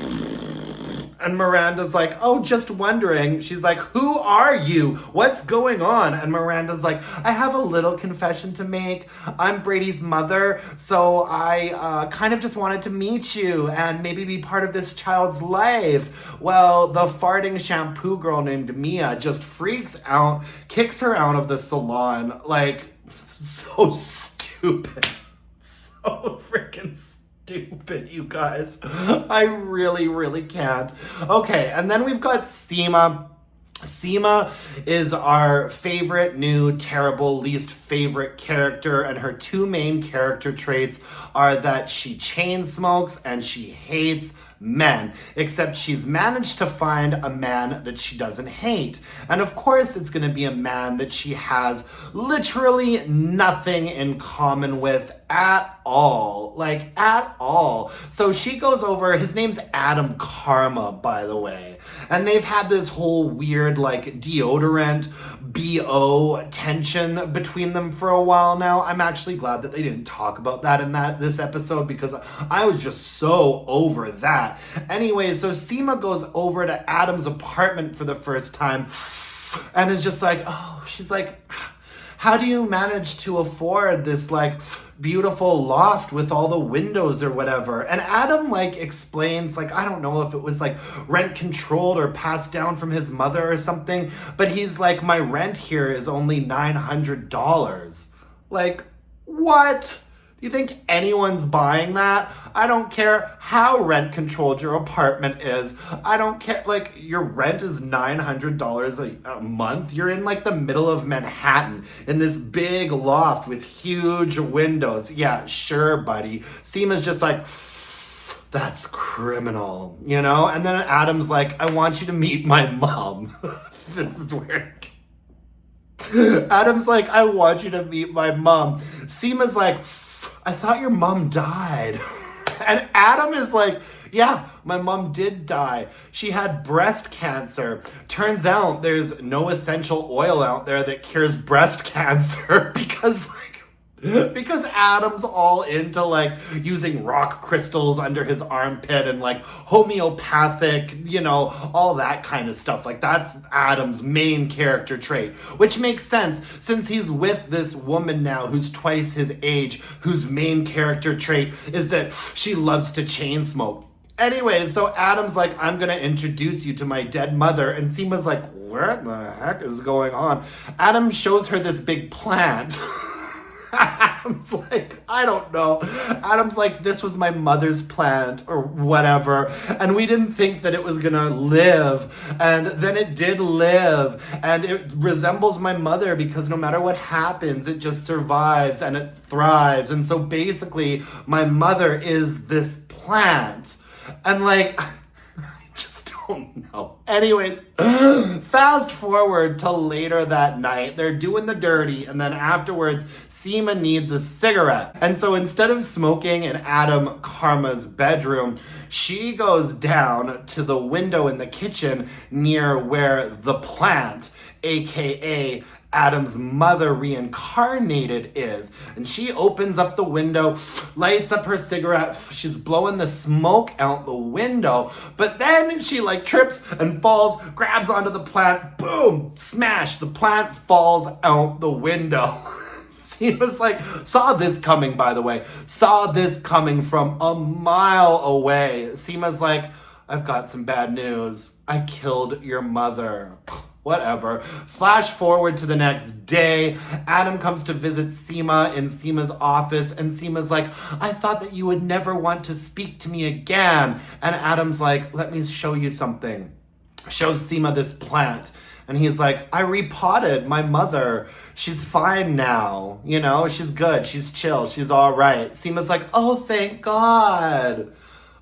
And Miranda's like, oh, just wondering. She's like, who are you? What's going on? And Miranda's like, I have a little confession to make. I'm Brady's mother, so I kind of just wanted to meet you and maybe be part of this child's life. Well, the farting shampoo girl named Mia just freaks out, kicks her out of the salon. Like, so stupid. So freaking stupid, you guys. I really, really can't. Okay, and then we've got Seema. Seema is our favorite, new, terrible, least favorite character, and her two main character traits are that she chain smokes and she hates men, except she's managed to find a man that she doesn't hate. And of course, it's going to be a man that she has literally nothing in common with at all. Like, at all. So she goes over, his name's Adam Karma, by the way. And they've had this whole weird, like, deodorant BO tension between them for a while now. I'm actually glad that they didn't talk about that in this episode, because I was just so over that. Anyway, so Seema goes over to Adam's apartment for the first time and is just like, oh, she's like, how do you manage to afford this, like, beautiful loft with all the windows or whatever? And Adam, like, explains, like, I don't know if it was, like, rent controlled or passed down from his mother or something, but he's like, my rent here is only $900. Like, what? Do you think anyone's buying that? I don't care how rent controlled your apartment is. I don't care. Like, your rent is $900 a month. You're in like the middle of Manhattan in this big loft with huge windows. Yeah, sure, buddy. Seema's just like, that's criminal, you know? And then Adam's like, I want you to meet my mom. This is weird. Adam's like, I want you to meet my mom. Seema's like, I thought your mom died. And Adam is like, yeah, my mom did die. She had breast cancer. Turns out there's no essential oil out there that cures breast cancer because Adam's all into like using rock crystals under his armpit and like homeopathic, you know, all that kind of stuff. Like, that's Adam's main character trait, which makes sense since he's with this woman now who's twice his age, whose main character trait is that she loves to chain smoke. Anyway, so Adam's like, I'm gonna introduce you to my dead mother, and Seema's like, what the heck is going on? Adam shows her this big plant. Adam's like, I don't know. Adam's like, this was my mother's plant or whatever, and we didn't think that it was gonna live, and then it did live, and it resembles my mother because no matter what happens, it just survives and it thrives. And so basically, my mother is this plant. And like, don't know. Anyways, fast forward to later that night. They're doing the dirty, and then afterwards, Seema needs a cigarette. And so instead of smoking in Adam Karma's bedroom, she goes down to the window in the kitchen near where the plant, aka Adam's mother reincarnated is. And she opens up the window, lights up her cigarette, she's blowing the smoke out the window, but then she like trips and falls, grabs onto the plant, boom, smash, the plant falls out the window. He was like, saw this coming, by the way, saw this coming from a mile away. Seema's like, I've got some bad news. I killed your mother. Whatever. Flash forward to the next day. Adam comes to visit Seema in Seema's office, and Seema's like, I thought that you would never want to speak to me again. And Adam's like, let me show you something. Shows Seema this plant. And he's like, I repotted my mother. She's fine now. You know, she's good. She's chill. She's all right. Seema's like, oh, thank God.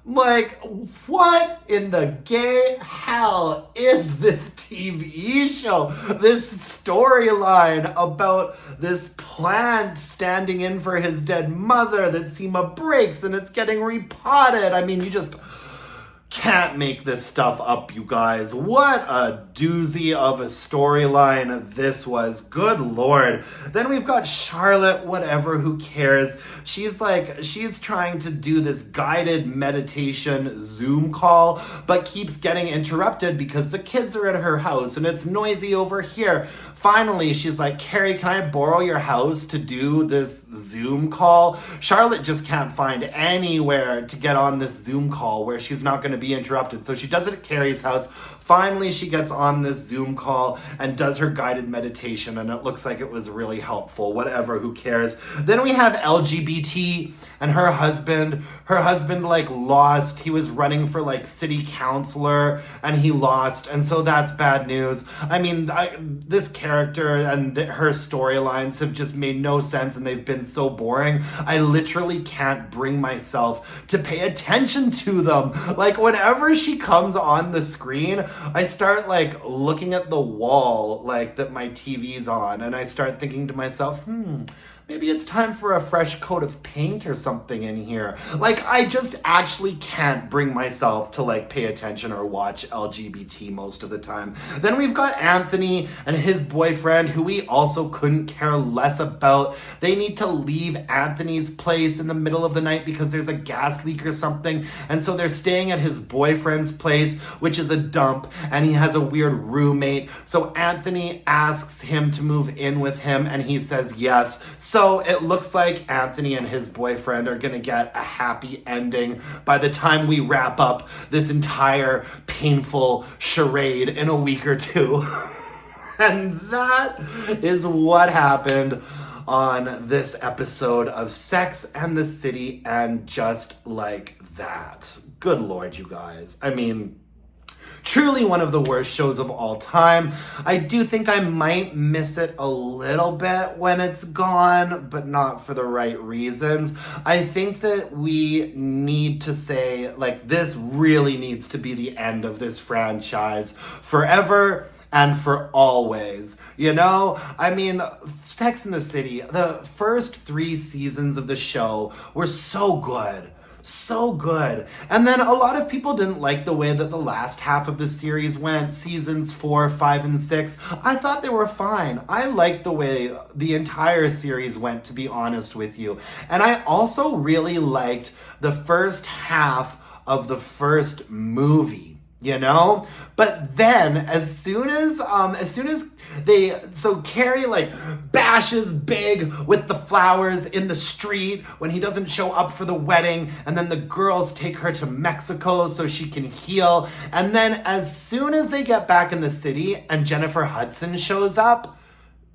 Like, what in the gay hell is this TV show? This storyline about this plant standing in for his dead mother that Seema breaks and it's getting repotted. I mean, you just can't make this stuff up, you guys. What a doozy of a storyline this was. Good Lord. Then we've got Charlotte, whatever, who cares. She's trying to do this guided meditation Zoom call, but keeps getting interrupted because the kids are at her house and it's noisy over here. Finally, she's like, Carrie, can I borrow your house to do this Zoom call? Charlotte just can't find anywhere to get on this Zoom call where she's not going to be interrupted. So she does it at Carrie's house. Finally, she gets on this Zoom call and does her guided meditation, and it looks like it was really helpful. Whatever, who cares? Then we have LGBT and her husband. Her husband, like, lost. He was running for, like, city councilor, and he lost, and so that's bad news. I mean, this character and her storylines have just made no sense, and they've been so boring. I literally can't bring myself to pay attention to them. Like, whenever she comes on the screen, I start like looking at the wall like that my TV's on, and I start thinking to myself, maybe it's time for a fresh coat of paint or something in here. Like, I just actually can't bring myself to like pay attention or watch LGBT most of the time. Then we've got Anthony and his boyfriend, who we also couldn't care less about. They need to leave Anthony's place in the middle of the night because there's a gas leak or something. And so they're staying at his boyfriend's place, which is a dump, and he has a weird roommate. So Anthony asks him to move in with him, and he says yes. So it looks like Anthony and his boyfriend are going to get a happy ending by the time we wrap up this entire painful charade in a week or two. And that is what happened on this episode of Sex and the City, and just like that. Good Lord, you guys. I mean, truly one of the worst shows of all time. I do think I might miss it a little bit when it's gone, but not for the right reasons. I think that we need to say, like, this really needs to be the end of this franchise forever and for always. You know, I mean, Sex and the City, the first 3 seasons of the show were so good. So good. And then a lot of people didn't like the way that the last half of the series went, seasons 4, 5, and 6. I thought they were fine. I liked the way the entire series went, to be honest with you. And I also really liked the first half of the first movie, you know? But then as soon as Carrie like bashes Big with the flowers in the street when he doesn't show up for the wedding, and then the girls take her to Mexico so she can heal. And then as soon as they get back in the city and Jennifer Hudson shows up,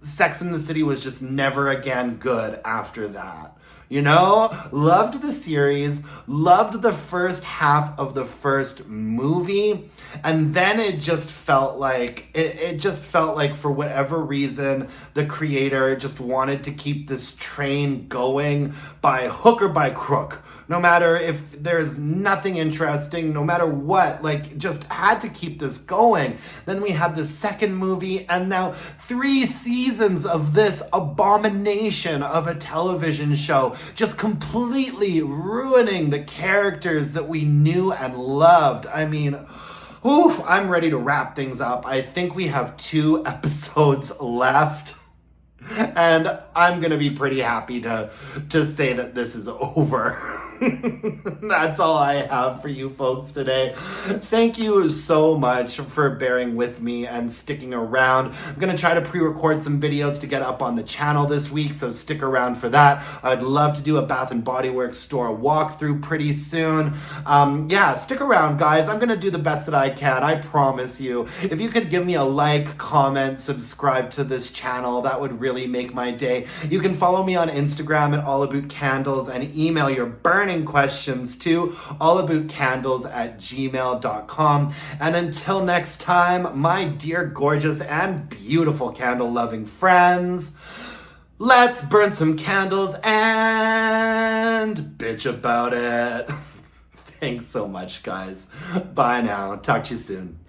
Sex and the City was just never again good after that. You know, loved the series, loved the first half of the first movie, and then it just felt like, for whatever reason, the creator just wanted to keep this train going by hook or by crook. No matter if there's nothing interesting, no matter what, like, just had to keep this going. Then we had the second movie, and now 3 seasons of this abomination of a television show, just completely ruining the characters that we knew and loved. I mean, oof, I'm ready to wrap things up. I think we have 2 episodes left. And I'm gonna be pretty happy to say that this is over. That's all I have for you folks today. Thank you so much for bearing with me and sticking around. I'm gonna try to pre-record some videos to get up on the channel this week, so stick around for that. I'd love to do a Bath & Body Works store walkthrough pretty soon. Yeah, stick around, guys. I'm gonna do the best that I can, I promise you. If you could give me a like, comment, subscribe to this channel, that would really make my day. You can follow me on Instagram at allaboutcandles and email your burning questions to allaboutcandles@gmail.com. And until next time, my dear, gorgeous, and beautiful candle-loving friends, let's burn some candles and bitch about it. Thanks so much, guys. Bye now. Talk to you soon.